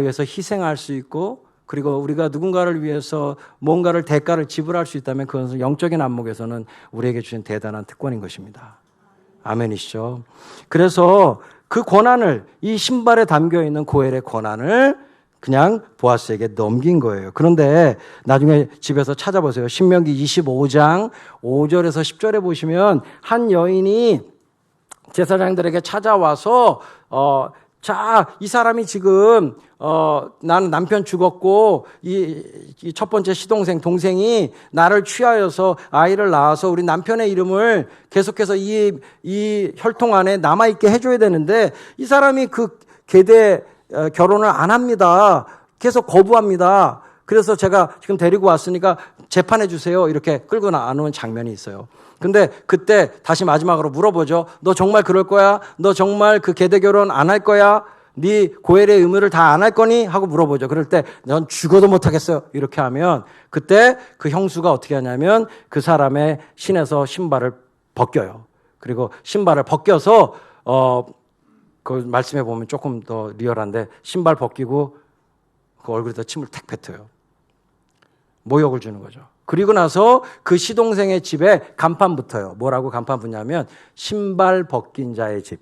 A: 위해서 희생할 수 있고 그리고 우리가 누군가를 위해서 뭔가를 대가를 지불할 수 있다면 그것은 영적인 안목에서는 우리에게 주신 대단한 특권인 것입니다. 아멘이시죠? 그래서 그 권한을, 이 신발에 담겨있는 고엘의 권한을 그냥 보아스에게 넘긴 거예요. 그런데 나중에 집에서 찾아보세요. 신명기 25장 5절에서 10절에 보시면 한 여인이 제사장들에게 찾아와서 이 사람이 지금 나는 남편 죽었고 이 첫 번째 시동생 동생이 나를 취하여서 아이를 낳아서 우리 남편의 이름을 계속해서 이 혈통 안에 남아 있게 해줘야 되는데 이 사람이 계대 결혼을 안 합니다. 계속 거부합니다. 그래서 제가 지금 데리고 왔으니까 재판해 주세요. 이렇게 끌고 나오는 장면이 있어요. 근데 그때 다시 마지막으로 물어보죠. 너 정말 그럴 거야? 너 정말 그 계대 결혼 안 할 거야? 네 고엘의 의무를 다 안 할 거니? 하고 물어보죠. 그럴 때 넌 죽어도 못 하겠어요. 이렇게 하면 그때 그 형수가 어떻게 하냐면 그 사람의 신에서 신발을 벗겨요. 그리고 신발을 벗겨서 그 말씀해 보면 조금 더 리얼한데 신발 벗기고 그 얼굴에다 침을 탁 뱉어요. 모욕을 주는 거죠. 그리고 나서 그 시동생의 집에 간판 붙어요. 뭐라고 간판 붙냐면 신발 벗긴 자의 집.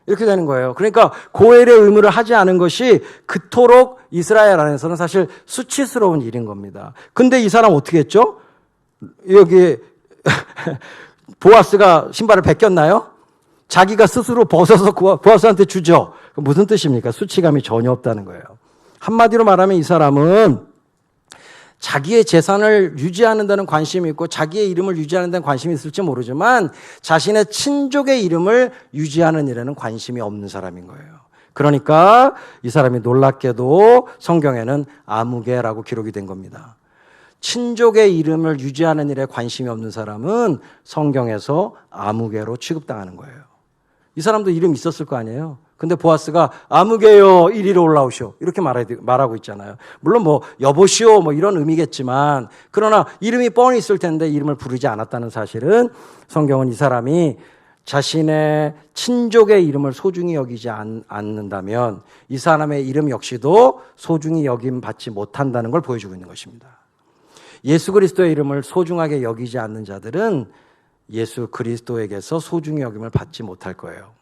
A: 이렇게 되는 거예요. 그러니까 고엘의 의무를 하지 않은 것이 그토록 이스라엘 안에서는 사실 수치스러운 일인 겁니다. 근데 이 사람 어떻게 했죠? 여기 보아스가 신발을 벗겼나요? 자기가 스스로 벗어서 보아스한테 주죠. 무슨 뜻입니까? 수치감이 전혀 없다는 거예요. 한마디로 말하면 이 사람은 자기의 재산을 유지하는 데는 관심이 있고 자기의 이름을 유지하는 데는 관심이 있을지 모르지만 자신의 친족의 이름을 유지하는 일에는 관심이 없는 사람인 거예요. 그러니까 이 사람이 놀랍게도 성경에는 아무개라고 기록이 된 겁니다. 친족의 이름을 유지하는 일에 관심이 없는 사람은 성경에서 아무개로 취급당하는 거예요. 이 사람도 이름 있었을 거 아니에요. 근데 보아스가 아무개요 이리로 올라오시오 이렇게 말하고 있잖아요. 물론 뭐 여보시오 뭐 이런 의미겠지만 그러나 이름이 뻔히 있을 텐데 이름을 부르지 않았다는 사실은 성경은 이 사람이 자신의 친족의 이름을 소중히 여기지 않는다면 이 사람의 이름 역시도 소중히 여김 받지 못한다는 걸 보여주고 있는 것입니다. 예수 그리스도의 이름을 소중하게 여기지 않는 자들은 예수 그리스도에게서 소중히 여김을 받지 못할 거예요.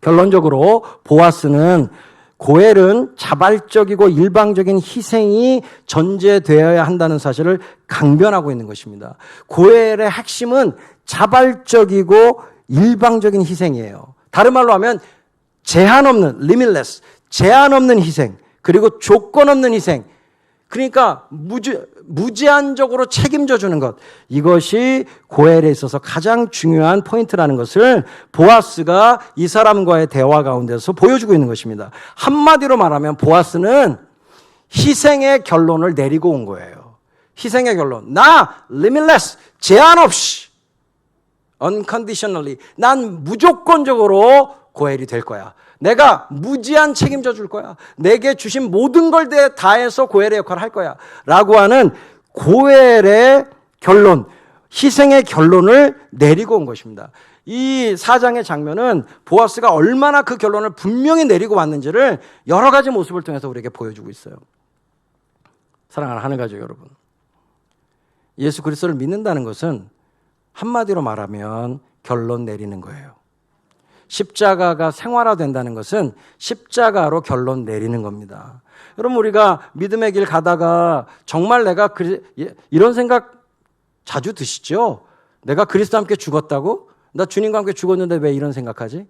A: 결론적으로 보아스는 고엘은 자발적이고 일방적인 희생이 전제되어야 한다는 사실을 강변하고 있는 것입니다. 고엘의 핵심은 자발적이고 일방적인 희생이에요. 다른 말로 하면 제한 없는 limitless, 제한 없는 희생, 그리고 조건 없는 희생. 그러니까 무제한적으로 책임져 주는 것. 이것이 고엘에 있어서 가장 중요한 포인트라는 것을 보아스가 이 사람과의 대화 가운데서 보여주고 있는 것입니다. 한마디로 말하면 보아스는 희생의 결론을 내리고 온 거예요. 희생의 결론. 나 limitless, 제한 없이 unconditionally 난 무조건적으로 고엘이 될 거야. 내가 무제한 책임져 줄 거야. 내게 주신 모든 걸 다해서 고엘의 역할을 할 거야. 라고 하는 고엘의 결론, 희생의 결론을 내리고 온 것입니다. 이 4장의 장면은 보아스가 얼마나 그 결론을 분명히 내리고 왔는지를 여러 가지 모습을 통해서 우리에게 보여주고 있어요. 사랑하는 하늘가족 여러분, 예수 그리스도를 믿는다는 것은 한마디로 말하면 결론 내리는 거예요. 십자가가 생활화된다는 것은 십자가로 결론 내리는 겁니다. 여러분 우리가 믿음의 길 가다가 정말 내가 이런 생각 자주 드시죠? 내가 그리스도와 함께 죽었다고? 나 주님과 함께 죽었는데 왜 이런 생각하지?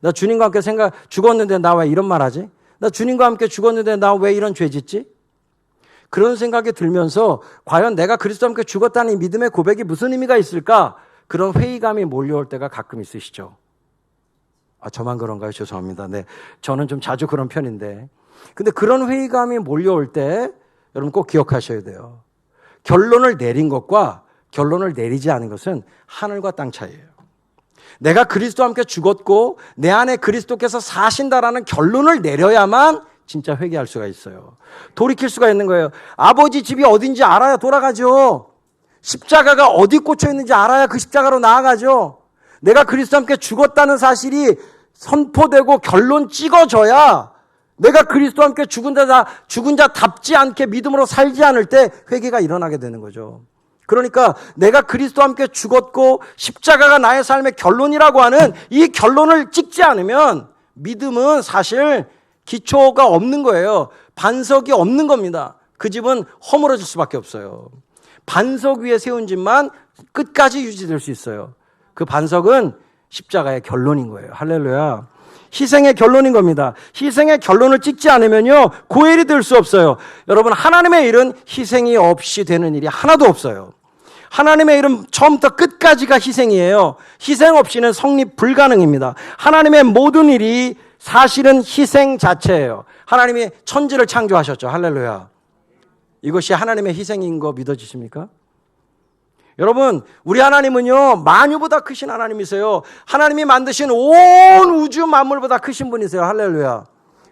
A: 나 주님과 함께 죽었는데 나 왜 이런 말하지? 나 주님과 함께 죽었는데 나 왜 이런 죄 짓지? 그런 생각이 들면서 과연 내가 그리스도와 함께 죽었다는 이 믿음의 고백이 무슨 의미가 있을까? 그런 회의감이 몰려올 때가 가끔 있으시죠? 저만 그런가요? 죄송합니다. 네, 저는 좀 자주 그런 편인데. 근데 그런 회의감이 몰려올 때 여러분 꼭 기억하셔야 돼요. 결론을 내린 것과 결론을 내리지 않은 것은 하늘과 땅 차이예요. 내가 그리스도와 함께 죽었고 내 안에 그리스도께서 사신다라는 결론을 내려야만 진짜 회개할 수가 있어요. 돌이킬 수가 있는 거예요. 아버지 집이 어딘지 알아야 돌아가죠. 십자가가 어디 꽂혀 있는지 알아야 그 십자가로 나아가죠. 내가 그리스도와 함께 죽었다는 사실이 선포되고 결론 찍어져야 내가 그리스도와 함께 죽은 자답지 않게 믿음으로 살지 않을 때 회개가 일어나게 되는 거죠. 그러니까 내가 그리스도와 함께 죽었고 십자가가 나의 삶의 결론이라고 하는 이 결론을 찍지 않으면 믿음은 사실 기초가 없는 거예요. 반석이 없는 겁니다. 그 집은 허물어질 수밖에 없어요. 반석 위에 세운 집만 끝까지 유지될 수 있어요. 그 반석은 십자가의 결론인 거예요. 할렐루야. 희생의 결론인 겁니다. 희생의 결론을 찍지 않으면요 고엘이 될 수 없어요. 여러분 하나님의 일은 희생이 없이 되는 일이 하나도 없어요. 하나님의 이름 처음부터 끝까지가 희생이에요. 희생 없이는 성립 불가능입니다. 하나님의 모든 일이 사실은 희생 자체예요. 하나님이 천지를 창조하셨죠. 할렐루야. 이것이 하나님의 희생인 거 믿어지십니까? 여러분, 우리 하나님은요, 만유보다 크신 하나님이세요. 하나님이 만드신 온 우주 만물보다 크신 분이세요. 할렐루야.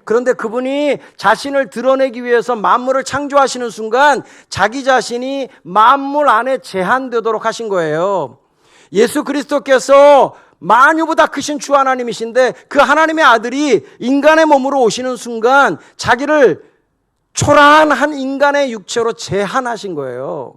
A: 그런데 그분이 자신을 드러내기 위해서 만물을 창조하시는 순간 자기 자신이 만물 안에 제한되도록 하신 거예요. 예수 그리스도께서 만유보다 크신 주 하나님이신데 그 하나님의 아들이 인간의 몸으로 오시는 순간 자기를 초라한 인간의 육체로 제한하신 거예요.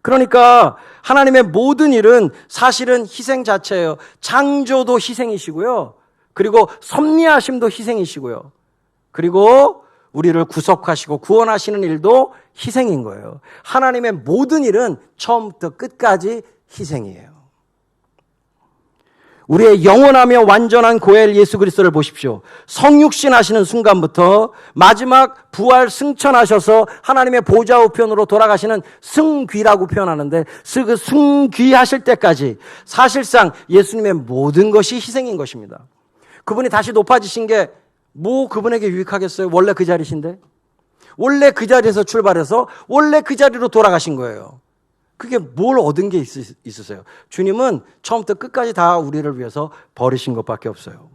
A: 그러니까 하나님의 모든 일은 사실은 희생 자체예요. 창조도 희생이시고요. 그리고 섭리하심도 희생이시고요. 그리고 우리를 구속하시고 구원하시는 일도 희생인 거예요. 하나님의 모든 일은 처음부터 끝까지 희생이에요. 우리의 영원하며 완전한 고엘 예수 그리스도를 보십시오. 성육신 하시는 순간부터 마지막 부활 승천하셔서 하나님의 보좌 우편으로 돌아가시는 승귀라고 표현하는데 그 승귀하실 때까지 사실상 예수님의 모든 것이 희생인 것입니다. 그분이 다시 높아지신 게 뭐 그분에게 유익하겠어요? 원래 그 자리신데? 원래 그 자리에서 출발해서 원래 그 자리로 돌아가신 거예요. 그게 뭘 얻은 게 있으세요? 주님은 처음부터 끝까지 다 우리를 위해서 버리신 것밖에 없어요.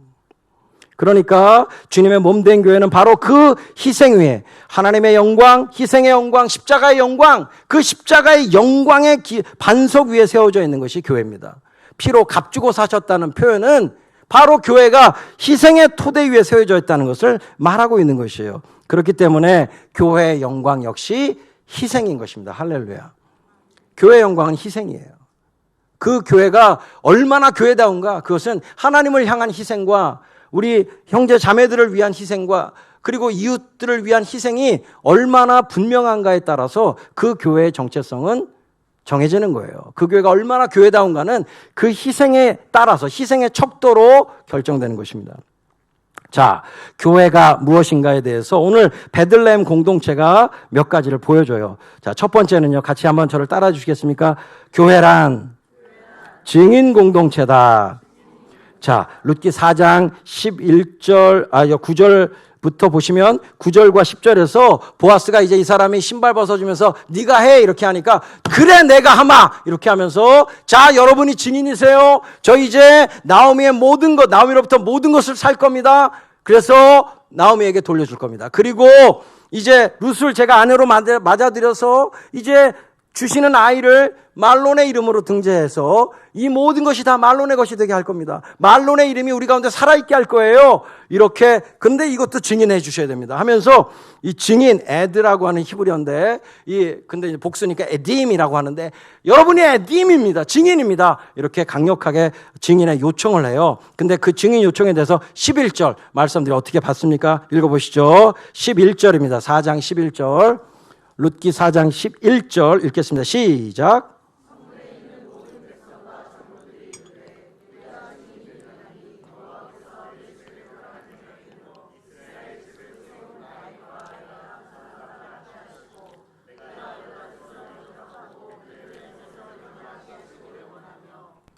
A: 그러니까 주님의 몸된 교회는 바로 그 희생 위에 하나님의 영광, 희생의 영광, 십자가의 영광, 그 십자가의 영광의 반석 위에 세워져 있는 것이 교회입니다. 피로 값주고 사셨다는 표현은 바로 교회가 희생의 토대 위에 세워져 있다는 것을 말하고 있는 것이에요. 그렇기 때문에 교회의 영광 역시 희생인 것입니다. 할렐루야. 교회의 영광은 희생이에요. 그 교회가 얼마나 교회다운가, 그것은 하나님을 향한 희생과 우리 형제 자매들을 위한 희생과 그리고 이웃들을 위한 희생이 얼마나 분명한가에 따라서 그 교회의 정체성은 정해지는 거예요. 그 교회가 얼마나 교회다운가는 그 희생에 따라서 희생의 척도로 결정되는 것입니다. 자, 교회가 무엇인가에 대해서 오늘 베들레헴 공동체가 몇 가지를 보여줘요. 자, 첫 번째는요, 같이 한번 저를 따라 주시겠습니까? 교회란 증인 공동체다. 자, 룻기 4장 9절부터 보시면 9절과 10절에서 보아스가 이제 이 사람이 신발 벗어주면서 네가 해 이렇게 하니까 그래 내가 하마 이렇게 하면서 자 여러분이 증인이세요. 저 이제 나오미의 모든 것, 나오미로부터 모든 것을 살 겁니다. 그래서 나오미에게 돌려줄 겁니다. 그리고 이제 룻을 제가 아내로 맞아들여서 이제 주시는 아이를 말론의 이름으로 등재해서 이 모든 것이 다 말론의 것이 되게 할 겁니다. 말론의 이름이 우리 가운데 살아있게 할 거예요. 이렇게. 근데 이것도 증인해 주셔야 됩니다. 하면서 이 증인, 에드라고 하는 히브리어인데 근데 이제 복수니까 에딤이라고 하는데 여러분이 에딤입니다. 증인입니다. 이렇게 강력하게 증인의 요청을 해요. 근데 그 증인 요청에 대해서 11절 말씀드려 어떻게 받습니까? 읽어보시죠. 11절입니다. 4장 11절. 룻기 4장 11절 읽겠습니다. 시작.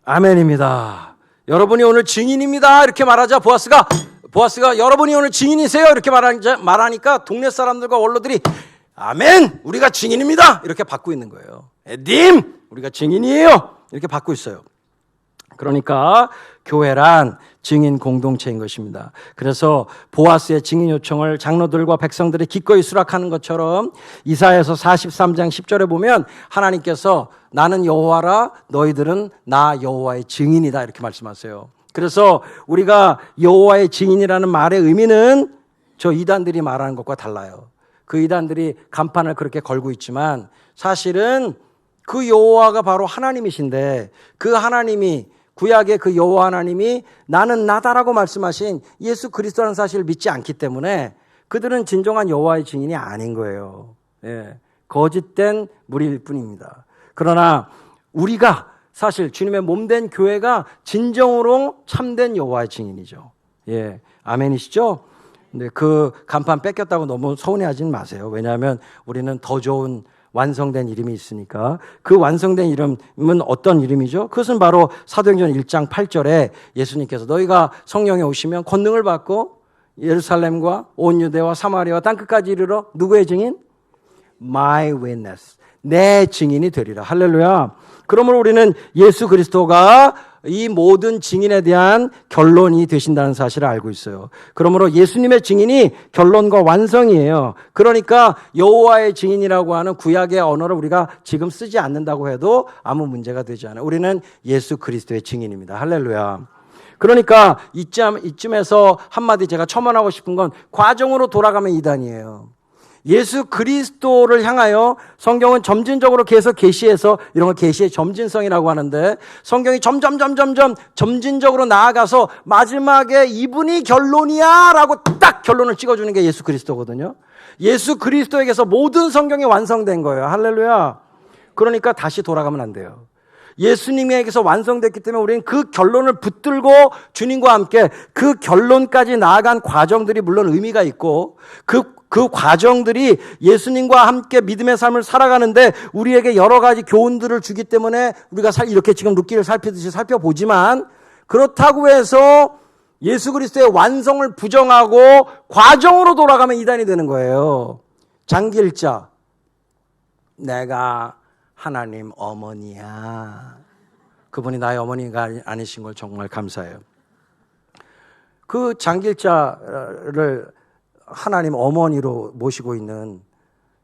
A: 아멘입니다. 여러분이 오늘 증인입니다. 이렇게 말하자 보아스가 여러분이 오늘 증인이세요. 이렇게 말하니까 동네 사람들과 원로들이 아멘! 우리가 증인입니다! 이렇게 받고 있는 거예요. 에딤! 우리가 증인이에요! 이렇게 받고 있어요. 그러니까 교회란 증인 공동체인 것입니다. 그래서 보아스의 증인 요청을 장로들과 백성들이 기꺼이 수락하는 것처럼 이사야서 43장 10절에 보면 하나님께서 나는 여호와라 너희들은 나 여호와의 증인이다 이렇게 말씀하세요. 그래서 우리가 여호와의 증인이라는 말의 의미는 저 이단들이 말하는 것과 달라요. 그 이단들이 간판을 그렇게 걸고 있지만 사실은 그 여호와가 바로 하나님이신데 그 하나님이 구약의 그 여호와 하나님이 나는 나다라고 말씀하신 예수 그리스도라는 사실을 믿지 않기 때문에 그들은 진정한 여호와의 증인이 아닌 거예요. 예, 거짓된 무리일 뿐입니다. 그러나 우리가 사실 주님의 몸된 교회가 진정으로 참된 여호와의 증인이죠. 예, 아멘이시죠? 근데 그 간판 뺏겼다고 너무 서운해하지는 마세요. 왜냐하면 우리는 더 좋은 완성된 이름이 있으니까 그 완성된 이름은 어떤 이름이죠? 그것은 바로 사도행전 1장 8절에 예수님께서 너희가 성령에 오시면 권능을 받고 예루살렘과 온 유대와 사마리아와 땅끝까지 이르러 누구의 증인? My witness. 내 증인이 되리라. 할렐루야. 그러므로 우리는 예수 그리스도가 이 모든 증인에 대한 결론이 되신다는 사실을 알고 있어요. 그러므로 예수님의 증인이 결론과 완성이에요. 그러니까 여호와의 증인이라고 하는 구약의 언어를 우리가 지금 쓰지 않는다고 해도 아무 문제가 되지 않아요. 우리는 예수 그리스도의 증인입니다. 할렐루야. 그러니까 이쯤에서 한마디 제가 첨언하고 싶은 건 과정으로 돌아가면 이단이에요. 예수 그리스도를 향하여 성경은 점진적으로 계속 계시해서 이런 걸 계시의 점진성이라고 하는데 성경이 점진적으로 나아가서 마지막에 이분이 결론이야 라고 딱 결론을 찍어주는 게 예수 그리스도거든요. 예수 그리스도에게서 모든 성경이 완성된 거예요. 할렐루야. 그러니까 다시 돌아가면 안 돼요. 예수님에게서 완성됐기 때문에 우리는 그 결론을 붙들고 주님과 함께 그 결론까지 나아간 과정들이 물론 의미가 있고 그 과정들이 예수님과 함께 믿음의 삶을 살아가는데 우리에게 여러 가지 교훈들을 주기 때문에 우리가 이렇게 지금 룻기를 살피듯이 살펴보지만 그렇다고 해서 예수 그리스도의 완성을 부정하고 과정으로 돌아가면 이단이 되는 거예요. 장길자, 내가 하나님 어머니야. 그분이 나의 어머니가 아니신 걸 정말 감사해요. 그 장길자를 하나님 어머니로 모시고 있는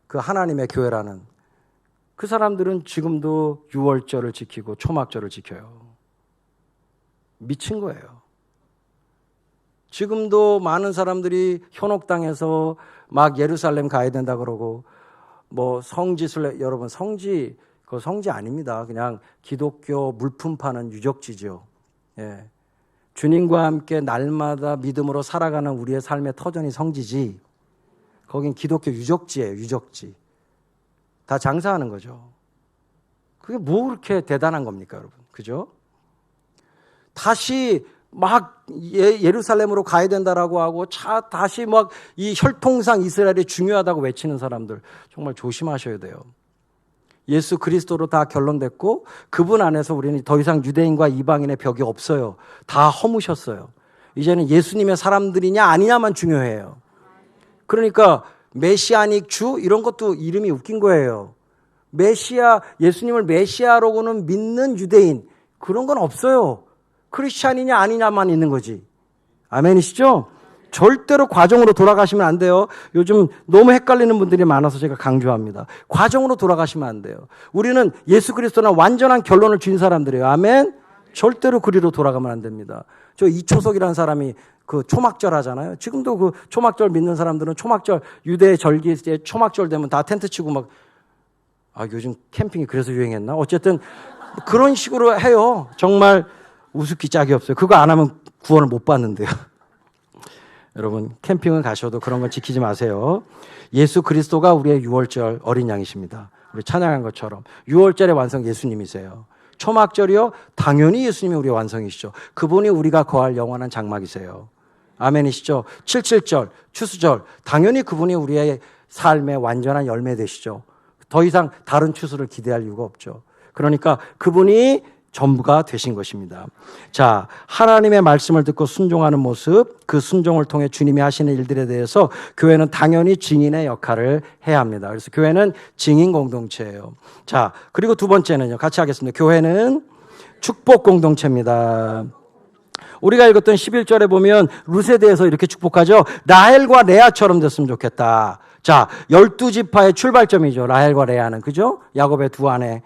A: 그 하나님의 교회라는 그 사람들은 지금도 유월절을 지키고 초막절을 지켜요. 미친 거예요. 지금도 많은 사람들이 현혹당해서 막 예루살렘 가야 된다 그러고 뭐 성지순례, 여러분 그거 성지 아닙니다. 그냥 기독교 물품 파는 유적지죠. 예. 주님과 함께 날마다 믿음으로 살아가는 우리의 삶의 터전이 성지지. 거긴 기독교 유적지예요. 유적지. 다 장사하는 거죠. 그게 뭐 그렇게 대단한 겁니까, 여러분? 그죠? 다시 막 예루살렘으로 가야 된다라고 하고 다시 막 이 혈통상 이스라엘이 중요하다고 외치는 사람들 정말 조심하셔야 돼요. 예수 그리스도로 다 결론됐고 그분 안에서 우리는 더 이상 유대인과 이방인의 벽이 없어요. 다 허무셨어요. 이제는 예수님의 사람들이냐 아니냐만 중요해요. 그러니까 메시아닉 주 이런 것도 이름이 웃긴 거예요. 메시아, 예수님을 메시아로고는 믿는 유대인 그런 건 없어요. 크리스찬이냐 아니냐만 있는 거지. 아멘이시죠? 절대로 과정으로 돌아가시면 안 돼요. 요즘 너무 헷갈리는 분들이 많아서 제가 강조합니다. 과정으로 돌아가시면 안 돼요. 우리는 예수 그리스도는 완전한 결론을 준 사람들이에요. 아멘? 절대로 그리로 돌아가면 안 됩니다. 저 이초석이라는 사람이 그 초막절 하잖아요. 지금도 그 초막절 믿는 사람들은 초막절, 유대 절기 때 초막절 되면 다 텐트 치고 막, 요즘 캠핑이 그래서 유행했나? 어쨌든 그런 식으로 해요. 정말 우습기 짝이 없어요. 그거 안 하면 구원을 못 받는데요. 여러분 캠핑을 가셔도 그런 건 지키지 마세요. 예수 그리스도가 우리의 유월절 어린 양이십니다. 우리 찬양한 것처럼 유월절의 완성 예수님이세요. 초막절이요? 당연히 예수님이 우리의 완성이시죠. 그분이 우리가 거할 영원한 장막이세요. 아멘이시죠? 77절 추수절 당연히 그분이 우리의 삶의 완전한 열매 되시죠. 더 이상 다른 추수를 기대할 이유가 없죠. 그러니까 그분이 전부가 되신 것입니다. 자, 하나님의 말씀을 듣고 순종하는 모습, 그 순종을 통해 주님이 하시는 일들에 대해서 교회는 당연히 증인의 역할을 해야 합니다. 그래서 교회는 증인 공동체예요. 자, 그리고 두 번째는요. 같이 하겠습니다. 교회는 축복 공동체입니다. 우리가 읽었던 11절에 보면 룻에 대해서 이렇게 축복하죠. 라헬과 레아처럼 됐으면 좋겠다. 자, 12지파의 출발점이죠. 라헬과 레아는. 그죠? 야곱의 두 아내.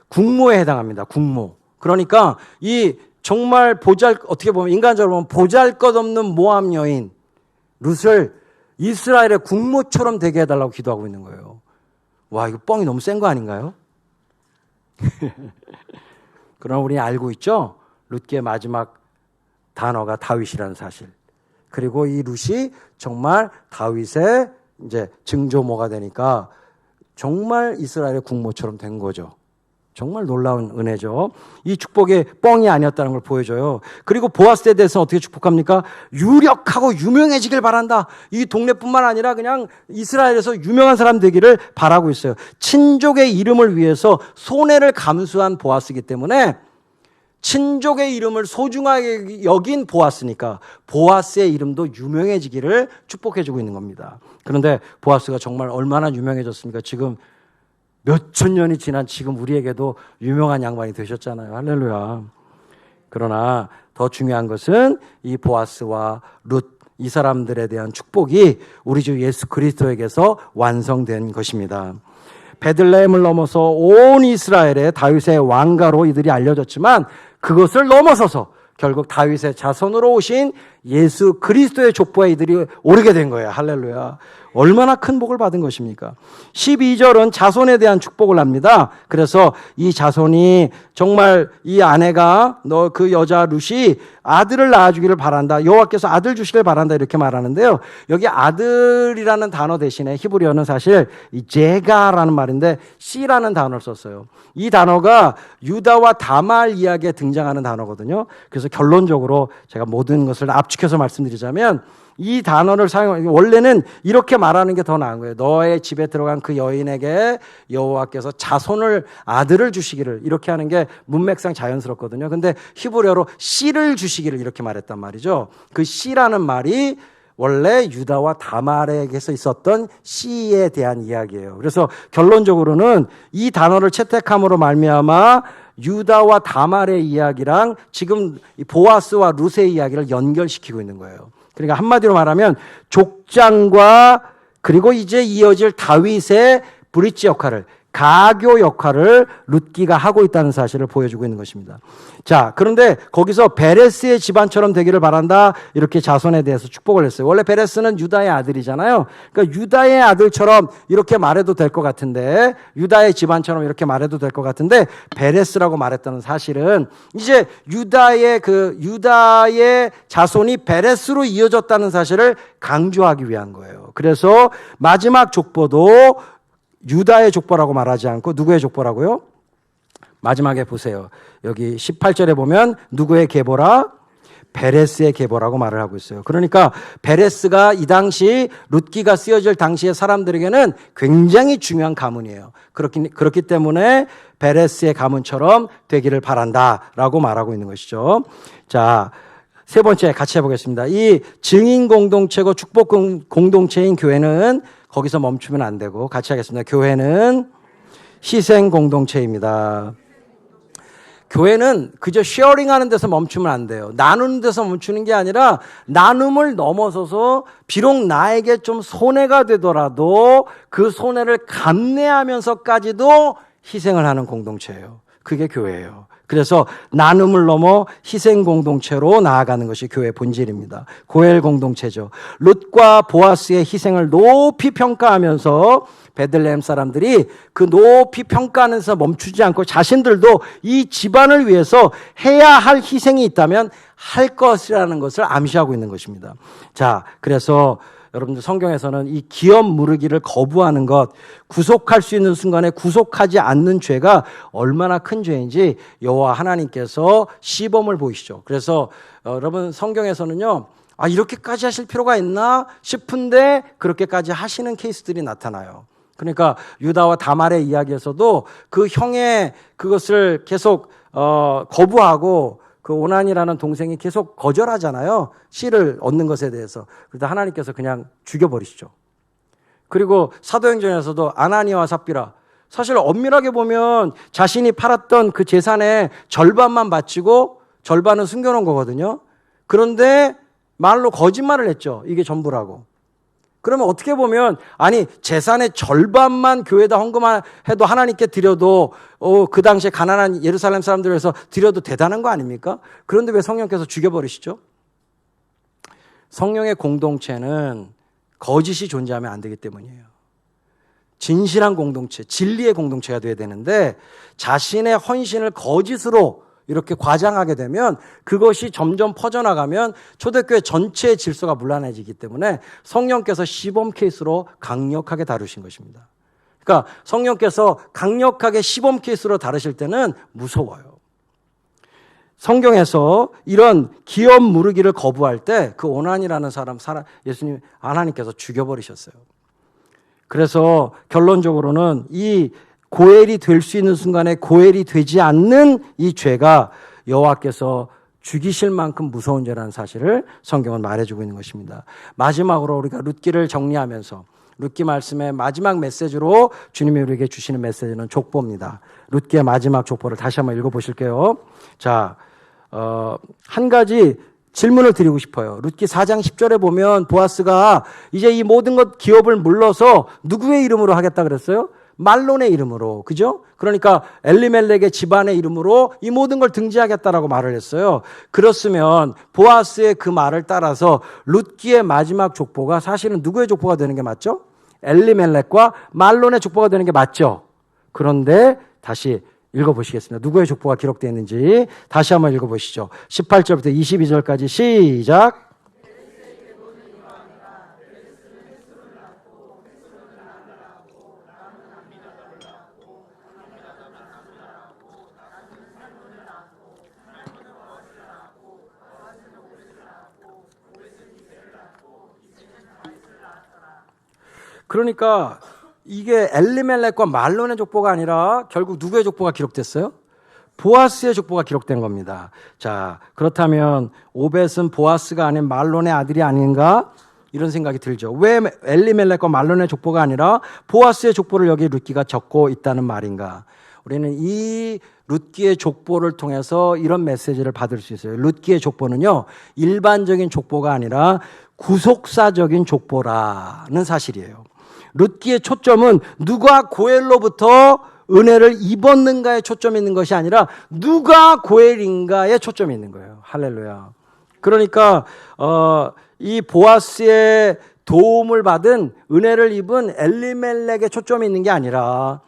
A: 국모에 해당합니다. 국모. 그러니까 이 정말 어떻게 보면 인간적으로 보면 보잘것없는 모함 여인 룻을 이스라엘의 국모처럼 되게 해달라고 기도하고 있는 거예요. 와, 이거 뻥이 너무 센 거 아닌가요? 그러나 우리는 알고 있죠? 룻기의 마지막 단어가 다윗이라는 사실. 그리고 이 룻이 정말 다윗의 이제 증조모가 되니까 정말 이스라엘의 국모처럼 된 거죠. 정말 놀라운 은혜죠. 이 축복이 뻥이 아니었다는 걸 보여줘요. 그리고 보아스에 대해서는 어떻게 축복합니까? 유력하고 유명해지길 바란다. 이 동네뿐만 아니라 그냥 이스라엘에서 유명한 사람 되기를 바라고 있어요. 친족의 이름을 위해서 손해를 감수한 보아스이기 때문에 친족의 이름을 소중하게 여긴 보아스니까 보아스의 이름도 유명해지기를 축복해주고 있는 겁니다. 그런데 보아스가 정말 얼마나 유명해졌습니까? 지금 몇천 년이 지난 지금 우리에게도 유명한 양반이 되셨잖아요. 할렐루야. 그러나 더 중요한 것은 이 보아스와 룻 이 사람들에 대한 축복이 우리 주 예수 그리스도에게서 완성된 것입니다. 베들레헴을 넘어서 온 이스라엘의 다윗의 왕가로 이들이 알려졌지만 그것을 넘어서서 결국 다윗의 자손으로 오신 예수 그리스도의 족보에 이들이 오르게 된 거예요. 할렐루야. 얼마나 큰 복을 받은 것입니까? 12절은 자손에 대한 축복을 합니다. 그래서 이 자손이 정말 이 아내가 너 그 여자 룻이 아들을 낳아주기를 바란다. 여호와께서 아들 주시길 바란다. 이렇게 말하는데요. 여기 아들이라는 단어 대신에 히브리어는 사실 이 제가라는 말인데 씨라는 단어를 썼어요. 이 단어가 유다와 다말 이야기에 등장하는 단어거든요. 그래서 결론적으로 제가 모든 것을 압축해서 말씀드리자면 이 단어를 원래는 이렇게 말하는 게 더 나은 거예요. 너의 집에 들어간 그 여인에게 여호와께서 자손을 아들을 주시기를 이렇게 하는 게 문맥상 자연스럽거든요. 근데 히브리어로 씨를 주시기를 이렇게 말했단 말이죠. 그 씨라는 말이 원래 유다와 다말에게서 있었던 씨에 대한 이야기예요. 그래서 결론적으로는 이 단어를 채택함으로 말미암아 유다와 다말의 이야기랑 지금 보아스와 룻의 이야기를 연결시키고 있는 거예요. 그러니까 한마디로 말하면 족장과 그리고 이제 이어질 다윗의 브릿지 역할을 가교 역할을 룻기가 하고 있다는 사실을 보여주고 있는 것입니다. 자, 그런데 거기서 베레스의 집안처럼 되기를 바란다 이렇게 자손에 대해서 축복을 했어요. 원래 베레스는 유다의 아들이잖아요. 그러니까 유다의 아들처럼 이렇게 말해도 될 것 같은데 유다의 집안처럼 이렇게 말해도 될 것 같은데 베레스라고 말했다는 사실은 이제 유다의 자손이 베레스로 이어졌다는 사실을 강조하기 위한 거예요. 그래서 마지막 족보도 유다의 족보라고 말하지 않고 누구의 족보라고요? 마지막에 보세요. 여기 18절에 보면 누구의 계보라? 베레스의 계보라고 말을 하고 있어요. 그러니까 베레스가 이 당시 룻기가 쓰여질 당시의 사람들에게는 굉장히 중요한 가문이에요. 그렇기 때문에 베레스의 가문처럼 되기를 바란다라고 말하고 있는 것이죠. 자, 세 번째 같이 해보겠습니다. 이 증인 공동체고 축복 공동체인 교회는 거기서 멈추면 안 되고 같이 하겠습니다. 교회는 희생 공동체입니다. 교회는 그저 쉐어링하는 데서 멈추면 안 돼요. 나누는 데서 멈추는 게 아니라 나눔을 넘어서서 비록 나에게 좀 손해가 되더라도 그 손해를 감내하면서까지도 희생을 하는 공동체예요. 그게 교회예요. 그래서 나눔을 넘어 희생 공동체로 나아가는 것이 교회의 본질입니다. 고엘 공동체죠. 룻과 보아스의 희생을 높이 평가하면서 베들레헴 사람들이 그 높이 평가하는 데서 멈추지 않고 자신들도 이 집안을 위해서 해야 할 희생이 있다면 할 것이라는 것을 암시하고 있는 것입니다. 자, 그래서 여러분들 성경에서는 이 기업 무르기를 거부하는 것, 구속할 수 있는 순간에 구속하지 않는 죄가 얼마나 큰 죄인지 여호와 하나님께서 시범을 보이시죠. 그래서 여러분 성경에서는요, 이렇게까지 하실 필요가 있나 싶은데 그렇게까지 하시는 케이스들이 나타나요. 그러니까 유다와 다말의 이야기에서도 그 형의 그것을 계속 거부하고 그 오난이라는 동생이 계속 거절하잖아요. 씨를 얻는 것에 대해서. 그러다 하나님께서 그냥 죽여버리시죠. 그리고 사도행전에서도 아나니아와 삽비라. 사실 엄밀하게 보면 자신이 팔았던 그 재산의 절반만 바치고 절반은 숨겨놓은 거거든요. 그런데 말로 거짓말을 했죠. 이게 전부라고. 그러면 어떻게 보면 재산의 절반만 교회에다 헌금해도 하나님께 드려도 그 당시에 가난한 예루살렘 사람들을 위해서 드려도 대단한 거 아닙니까? 그런데 왜 성령께서 죽여버리시죠? 성령의 공동체는 거짓이 존재하면 안 되기 때문이에요. 진실한 공동체, 진리의 공동체가 돼야 되는데 자신의 헌신을 거짓으로 이렇게 과장하게 되면 그것이 점점 퍼져나가면 초대교회 전체의 질서가 문란해지기 때문에 성령께서 시범 케이스로 강력하게 다루신 것입니다. 그러니까 성령께서 강력하게 시범 케이스로 다루실 때는 무서워요. 성경에서 이런 기업 무르기를 거부할 때 그 오난이라는 사람 예수님 하나님께서 죽여버리셨어요. 그래서 결론적으로는 이 고엘이 될 수 있는 순간에 고엘이 되지 않는 이 죄가 여호와께서 죽이실 만큼 무서운 죄라는 사실을 성경은 말해주고 있는 것입니다. 마지막으로 우리가 룻기를 정리하면서 룻기 말씀의 마지막 메시지로 주님이 우리에게 주시는 메시지는 족보입니다. 룻기의 마지막 족보를 다시 한번 읽어보실게요. 자, 한 가지 질문을 드리고 싶어요. 룻기 4장 10절에 보면 보아스가 이제 이 모든 것 기업을 물러서 누구의 이름으로 하겠다 그랬어요? 말론의 이름으로. 그죠? 그러니까 엘리멜렉의 집안의 이름으로 이 모든 걸 등지하겠다라고 말을 했어요. 그렇으면 보아스의 그 말을 따라서 룻기의 마지막 족보가 사실은 누구의 족보가 되는 게 맞죠? 엘리멜렉과 말론의 족보가 되는 게 맞죠? 그런데 다시 읽어보시겠습니다. 누구의 족보가 기록되어 있는지 다시 한번 읽어보시죠. 18절부터 22절까지 시작. 그러니까 이게 엘리멜렉과 말론의 족보가 아니라 결국 누구의 족보가 기록됐어요? 보아스의 족보가 기록된 겁니다. 자, 그렇다면 오벳은 보아스가 아닌 말론의 아들이 아닌가? 이런 생각이 들죠. 왜 엘리멜렉과 말론의 족보가 아니라 보아스의 족보를 여기 룻기가 적고 있다는 말인가? 우리는 이 룻기의 족보를 통해서 이런 메시지를 받을 수 있어요. 룻기의 족보는요, 일반적인 족보가 아니라 구속사적인 족보라는 사실이에요. 룻기의 초점은 누가 고엘로부터 은혜를 입었는가에 초점이 있는 것이 아니라 누가 고엘인가에 초점이 있는 거예요. 할렐루야. 그러니까 이 보아스의 도움을 받은 은혜를 입은 엘리멜렉에 초점이 있는 게 아니라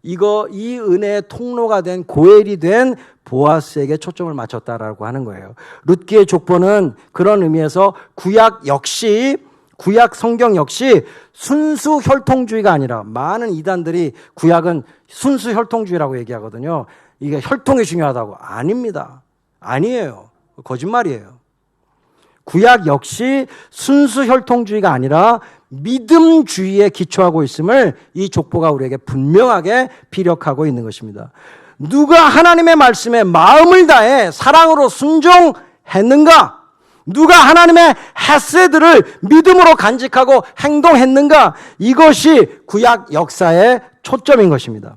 A: 이 은혜의 통로가 된 고엘이 된 보아스에게 초점을 맞췄다라고 하는 거예요. 룻기의 족보는 그런 의미에서 구약 성경 역시 순수 혈통주의가 아니라 많은 이단들이 구약은 순수 혈통주의라고 얘기하거든요. 이게 혈통이 중요하다고. 아닙니다. 아니에요. 거짓말이에요. 구약 역시 순수 혈통주의가 아니라 믿음주의에 기초하고 있음을 이 족보가 우리에게 분명하게 피력하고 있는 것입니다. 누가 하나님의 말씀에 마음을 다해 사랑으로 순종했는가? 누가 하나님의 헤세드를 믿음으로 간직하고 행동했는가? 이것이 구약 역사의 초점인 것입니다.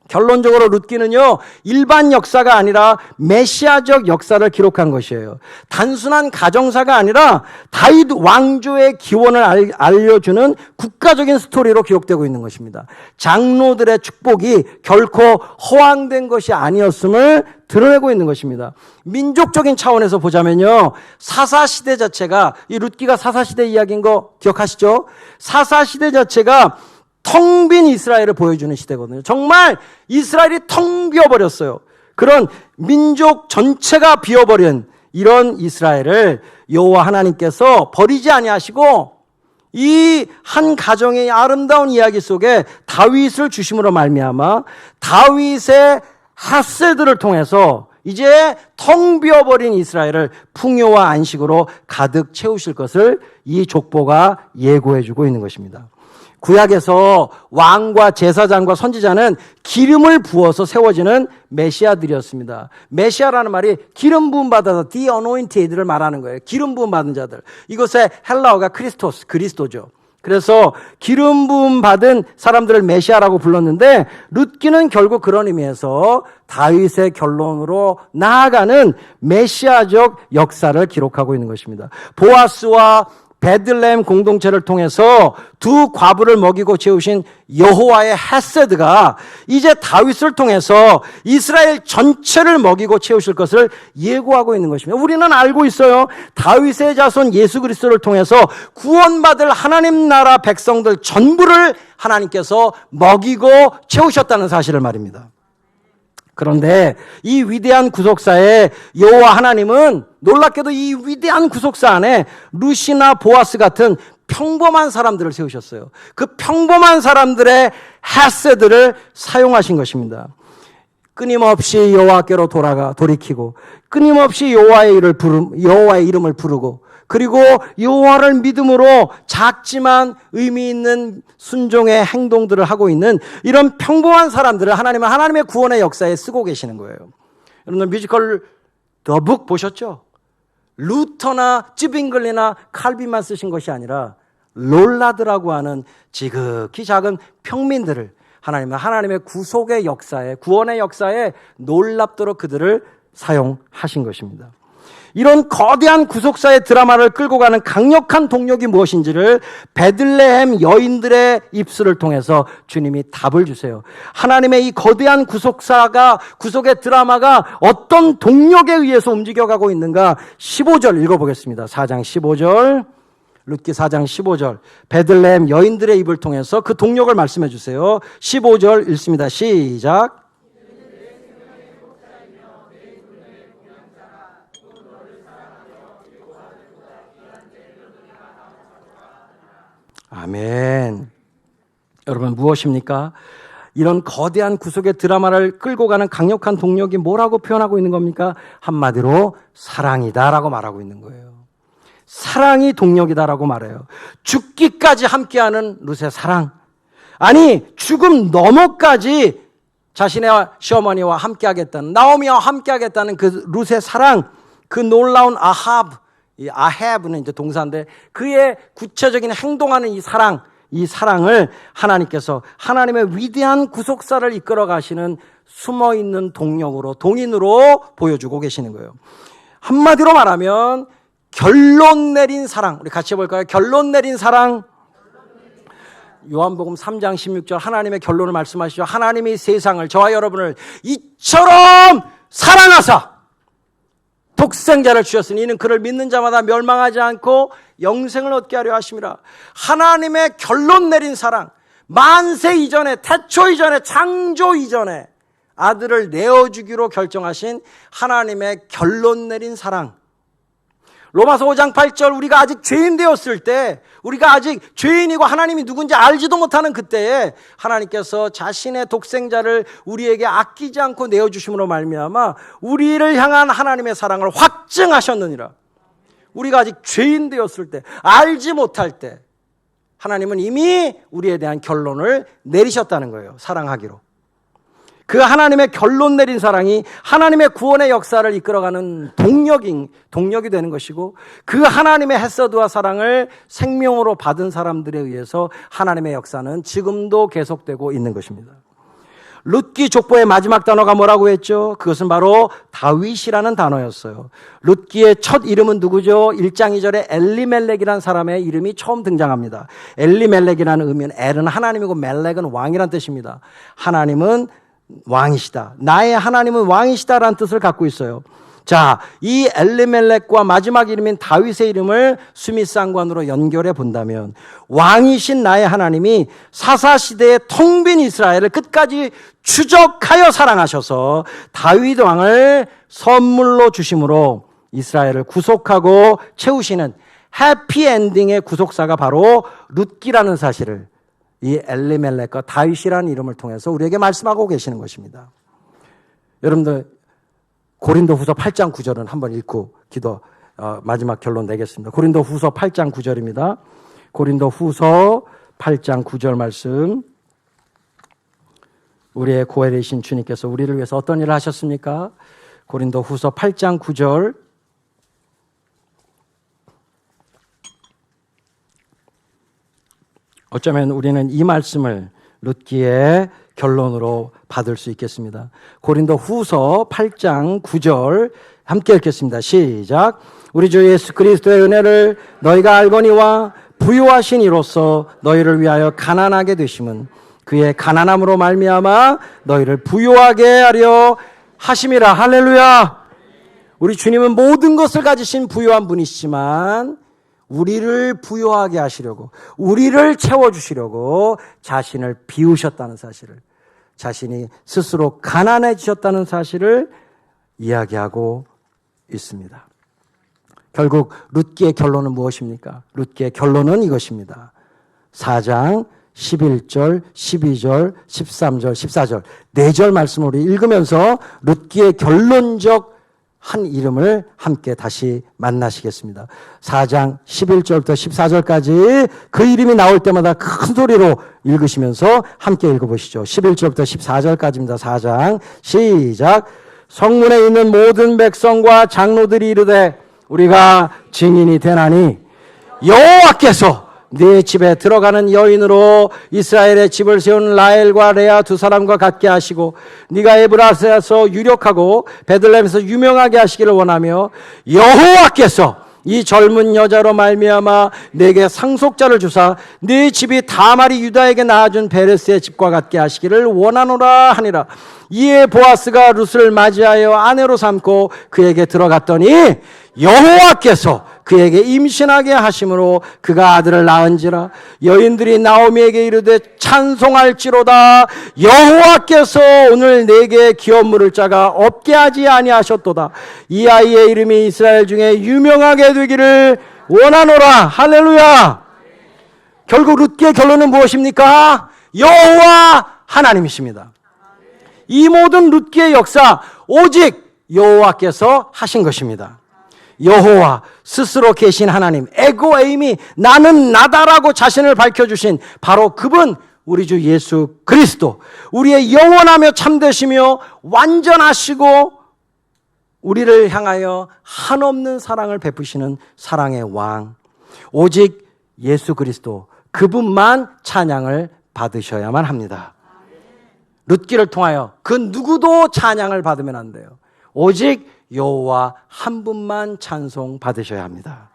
A: 결론적으로 룻기는요, 일반 역사가 아니라 메시아적 역사를 기록한 것이에요. 단순한 가정사가 아니라 다윗 왕조의 기원을 알려주는 국가적인 스토리로 기록되고 있는 것입니다. 장로들의 축복이 결코 허황된 것이 아니었음을 드러내고 있는 것입니다. 민족적인 차원에서 보자면요, 사사시대 자체가, 이 룻기가 사사시대 이야기인 거 기억하시죠? 사사시대 자체가 텅 빈 이스라엘을 보여주는 시대거든요. 정말 이스라엘이 텅 비어버렸어요. 그런 민족 전체가 비어버린 이런 이스라엘을 여호와 하나님께서 버리지 아니하시고 이 한 가정의 아름다운 이야기 속에 다윗을 주심으로 말미암아 다윗의 핫세들을 통해서 이제 텅 비어버린 이스라엘을 풍요와 안식으로 가득 채우실 것을 이 족보가 예고해주고 있는 것입니다. 구약에서 왕과 제사장과 선지자는 기름을 부어서 세워지는 메시아들이었습니다. 메시아라는 말이 기름 부음 받아서 the anointed를 말하는 거예요. 기름 부음 받은 자들. 이것의 헬라어가 크리스토스, 그리스도죠. 그래서 기름 부음 받은 사람들을 메시아라고 불렀는데 룻기는 결국 그런 의미에서 다윗의 결론으로 나아가는 메시아적 역사를 기록하고 있는 것입니다. 보아스와 베들레헴 공동체를 통해서 두 과부를 먹이고 채우신 여호와의 헤세드가 이제 다윗을 통해서 이스라엘 전체를 먹이고 채우실 것을 예고하고 있는 것입니다. 우리는 알고 있어요. 다윗의 자손 예수 그리스도를 통해서 구원받을 하나님 나라 백성들 전부를 하나님께서 먹이고 채우셨다는 사실을 말입니다. 그런데 이 위대한 구속사에 여호와 하나님은 놀랍게도 이 위대한 구속사 안에 룻이나 보아스 같은 평범한 사람들을 세우셨어요. 그 평범한 사람들의 헤세드를 사용하신 것입니다. 끊임없이 여호와께로 돌이키고 끊임없이 여호와의 이름을 부르고 그리고 여호와를 믿음으로 작지만 의미 있는 순종의 행동들을 하고 있는 이런 평범한 사람들을 하나님은 하나님의 구원의 역사에 쓰고 계시는 거예요. 여러분들 뮤지컬 더 북 보셨죠? 루터나 찌빙글리나 칼빈만 쓰신 것이 아니라 롤라드라고 하는 지극히 작은 평민들을 하나님은 하나님의 구속의 역사에, 구원의 역사에 놀랍도록 그들을 사용하신 것입니다. 이런 거대한 구속사의 드라마를 끌고 가는 강력한 동력이 무엇인지를 베들레헴 여인들의 입술을 통해서 주님이 답을 주세요. 하나님의 이 거대한 구속의 드라마가 어떤 동력에 의해서 움직여가고 있는가 15절 읽어보겠습니다. 4장 15절, 룻기 4장 15절, 베들레헴 여인들의 입을 통해서 그 동력을 말씀해 주세요. 15절 읽습니다. 시작. 아멘. 여러분 무엇입니까? 이런 거대한 구속의 드라마를 끌고 가는 강력한 동력이 뭐라고 표현하고 있는 겁니까? 한마디로 사랑이다라고 말하고 있는 거예요. 사랑이 동력이다라고 말해요. 죽기까지 함께하는 룻의 사랑. 아니 죽음 너머까지 자신의 시어머니와 함께하겠다는, 나오미와 함께하겠다는 그 룻의 사랑, 그 놀라운 이 아합은 이제 동사인데 그의 구체적인 행동하는 이 사랑을 하나님께서 하나님의 위대한 구속사를 이끌어 가시는 숨어있는 동력으로, 동인으로 보여주고 계시는 거예요. 한마디로 말하면 결론 내린 사랑. 우리 같이 해볼까요? 결론 내린 사랑. 요한복음 3장 16절 하나님의 결론을 말씀하시죠. 하나님이 세상을, 저와 여러분을 이처럼 사랑하사 독생자를 주셨으니 이는 그를 믿는 자마다 멸망하지 않고 영생을 얻게 하려 하심이라. 하나님의 결론 내린 사랑, 만세 이전에, 태초 이전에, 창조 이전에 아들을 내어주기로 결정하신 하나님의 결론 내린 사랑. 로마서 5장 8절 우리가 아직 죄인 되었을 때, 우리가 아직 죄인이고 하나님이 누군지 알지도 못하는 그때에 하나님께서 자신의 독생자를 우리에게 아끼지 않고 내어주심으로 말미암아 우리를 향한 하나님의 사랑을 확증하셨느니라. 우리가 아직 죄인 되었을 때, 알지 못할 때 하나님은 이미 우리에 대한 결론을 내리셨다는 거예요. 사랑하기로. 그 하나님의 결론 내린 사랑이 하나님의 구원의 역사를 이끌어가는 동력이 되는 것이고, 그 하나님의 헤서드와 사랑을 생명으로 받은 사람들에 의해서 하나님의 역사는 지금도 계속되고 있는 것입니다. 룻기 족보의 마지막 단어가 뭐라고 했죠? 그것은 바로 다윗이라는 단어였어요. 룻기의 첫 이름은 누구죠? 1장 2절에 엘리멜렉이라는 사람의 이름이 처음 등장합니다. 엘리멜렉이라는 의미는 엘은 하나님이고 멜렉은 왕이라는 뜻입니다. 하나님은 왕이시다. 나의 하나님은 왕이시다라는 뜻을 갖고 있어요. 자, 이 엘리멜렉과 마지막 이름인 다윗의 이름을 수미상관으로 연결해 본다면, 왕이신 나의 하나님이 사사시대의 텅 빈 이스라엘을 끝까지 추적하여 사랑하셔서 다윗 왕을 선물로 주심으로 이스라엘을 구속하고 채우시는 해피엔딩의 구속사가 바로 룻기라는 사실을 이 엘리멜렉과 다윗이라는 이름을 통해서 우리에게 말씀하고 계시는 것입니다. 여러분들 고린도후서 8장 9절은 한번 읽고 마지막 결론 내겠습니다. 고린도후서 8장 9절입니다. 고린도후서 8장 9절 말씀. 우리의 구원이신 주님께서 우리를 위해서 어떤 일을 하셨습니까? 고린도후서 8장 9절. 어쩌면 우리는 이 말씀을 룻기의 결론으로 받을 수 있겠습니다. 고린도후서 8장 9절 함께 읽겠습니다. 시작. 우리 주 예수 그리스도의 은혜를 너희가 알거니와 부요하신 이로써 너희를 위하여 가난하게 되심은 그의 가난함으로 말미암아 너희를 부요하게 하려 하심이라. 할렐루야. 우리 주님은 모든 것을 가지신 부요한 분이시지만 우리를 부요하게 하시려고, 우리를 채워주시려고 자신을 비우셨다는 사실을, 자신이 스스로 가난해지셨다는 사실을 이야기하고 있습니다. 결국 룻기의 결론은 무엇입니까? 룻기의 결론은 이것입니다. 4장 11절, 12절, 13절, 14절 4절 말씀을 우리 읽으면서 룻기의 결론적 한 이름을 함께 다시 만나시겠습니다. 4장 11절부터 14절까지 그 이름이 나올 때마다 큰 소리로 읽으시면서 함께 읽어보시죠. 11절부터 14절까지입니다. 4장 시작. 성문에 있는 모든 백성과 장로들이 이르되 우리가 증인이 되나니 여호와께서 네 집에 들어가는 여인으로 이스라엘의 집을 세운 라헬과 레아 두 사람과 같게 하시고 네가 에브라스에서 유력하고 베들레헴에서 유명하게 하시기를 원하며 여호와께서 이 젊은 여자로 말미암아 내게 상속자를 주사 네 집이 다말이 유다에게 낳아준 베레스의 집과 같게 하시기를 원하노라 하니라. 이에 보아스가 룻을 맞이하여 아내로 삼고 그에게 들어갔더니 여호와께서 그에게 임신하게 하심으로 그가 아들을 낳은지라. 여인들이 나오미에게 이르되 찬송할지로다. 여호와께서 오늘 내게 기업 물을 자가 없게 하지 아니하셨도다. 이 아이의 이름이 이스라엘 중에 유명하게 되기를 원하노라. 할렐루야. 결국 룻기의 결론은 무엇입니까? 여호와 하나님이십니다. 이 모든 룻기의 역사 오직 여호와께서 하신 것입니다. 여호와 스스로 계신 하나님, 에고 에임이 나는 나다라고 자신을 밝혀주신 바로 그분 우리 주 예수 그리스도, 우리의 영원하며 참되시며 완전하시고 우리를 향하여 한없는 사랑을 베푸시는 사랑의 왕, 오직 예수 그리스도 그분만 찬양을 받으셔야만 합니다. 룻기를 통하여 그 누구도 찬양을 받으면 안 돼요. 오직 여호와 한 분만 찬송 받으셔야 합니다.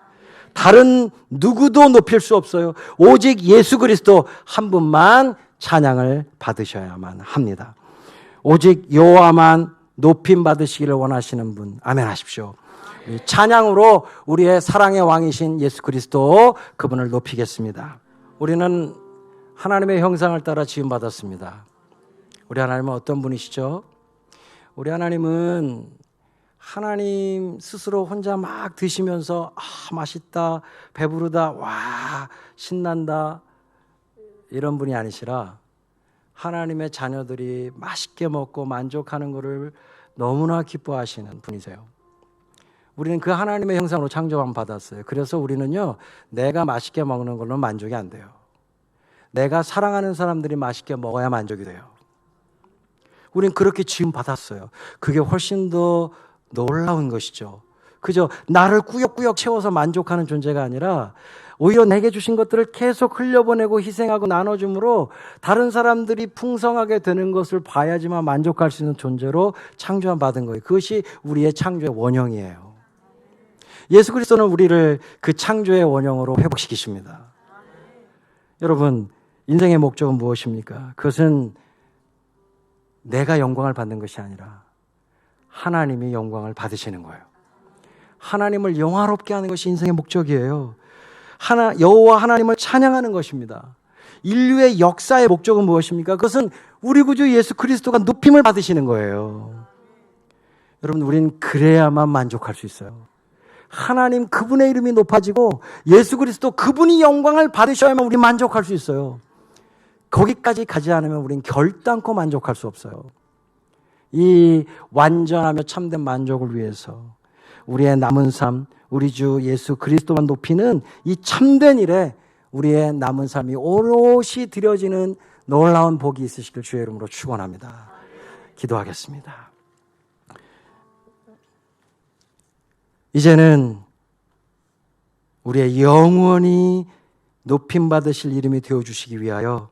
A: 다른 누구도 높일 수 없어요. 오직 예수 그리스도 한 분만 찬양을 받으셔야만 합니다. 오직 여호와만 높임 받으시기를 원하시는 분, 아멘 하십시오. 찬양으로 우리의 사랑의 왕이신 예수 그리스도 그분을 높이겠습니다. 우리는 하나님의 형상을 따라 지음받았습니다. 우리 하나님은 어떤 분이시죠? 우리 하나님은 하나님 스스로 혼자 막 드시면서 맛있다, 배부르다, 와 신난다 이런 분이 아니시라 하나님의 자녀들이 맛있게 먹고 만족하는 것을 너무나 기뻐하시는 분이세요. 우리는 그 하나님의 형상으로 창조함 받았어요. 그래서 우리는요, 내가 맛있게 먹는 걸로 만족이 안 돼요. 내가 사랑하는 사람들이 맛있게 먹어야 만족이 돼요. 우린 그렇게 지음 받았어요. 그게 훨씬 더 놀라운 것이죠. 그저 나를 꾸역꾸역 채워서 만족하는 존재가 아니라 오히려 내게 주신 것들을 계속 흘려보내고 희생하고 나눠줌으로 다른 사람들이 풍성하게 되는 것을 봐야지만 만족할 수 있는 존재로 창조함 받은 거예요. 그것이 우리의 창조의 원형이에요. 예수 그리스도는 우리를 그 창조의 원형으로 회복시키십니다. 여러분, 인생의 목적은 무엇입니까? 그것은 내가 영광을 받는 것이 아니라 하나님이 영광을 받으시는 거예요. 하나님을 영화롭게 하는 것이 인생의 목적이에요. 여호와 하나님을 찬양하는 것입니다. 인류의 역사의 목적은 무엇입니까? 그것은 우리 구주 예수 그리스도가 높임을 받으시는 거예요. 여러분, 우린 그래야만 만족할 수 있어요. 하나님 그분의 이름이 높아지고 예수 그리스도 그분이 영광을 받으셔야만 우리 만족할 수 있어요. 거기까지 가지 않으면 우린 결단코 만족할 수 없어요. 이 완전하며 참된 만족을 위해서 우리의 남은 삶, 우리 주 예수 그리스도만 높이는 이 참된 일에 우리의 남은 삶이 오롯이 드려지는 놀라운 복이 있으시길 주의 이름으로 축원합니다. 기도하겠습니다. 이제는 우리의 영원히 높임 받으실 이름이 되어주시기 위하여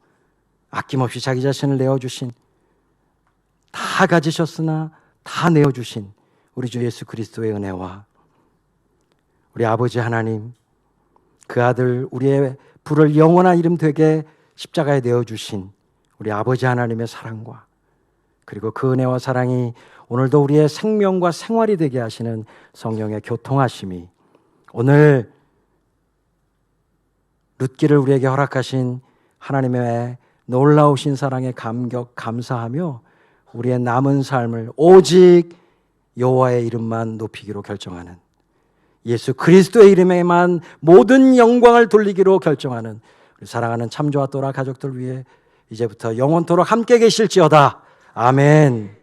A: 아낌없이 자기 자신을 내어주신, 다 가지셨으나 다 내어주신 우리 주 예수 그리스도의 은혜와 우리 아버지 하나님, 그 아들 우리의 부를 영원한 이름 되게 십자가에 내어주신 우리 아버지 하나님의 사랑과 그리고 그 은혜와 사랑이 오늘도 우리의 생명과 생활이 되게 하시는 성령의 교통하심이 오늘 룻기를 우리에게 허락하신 하나님의 놀라우신 사랑에 감격 감사하며 우리의 남은 삶을 오직 여호와의 이름만 높이기로 결정하는 예수 그리스도의 이름에만 모든 영광을 돌리기로 결정하는 우리 사랑하는 참조와 또라 가족들 위해 이제부터 영원토록 함께 계실지어다. 아멘.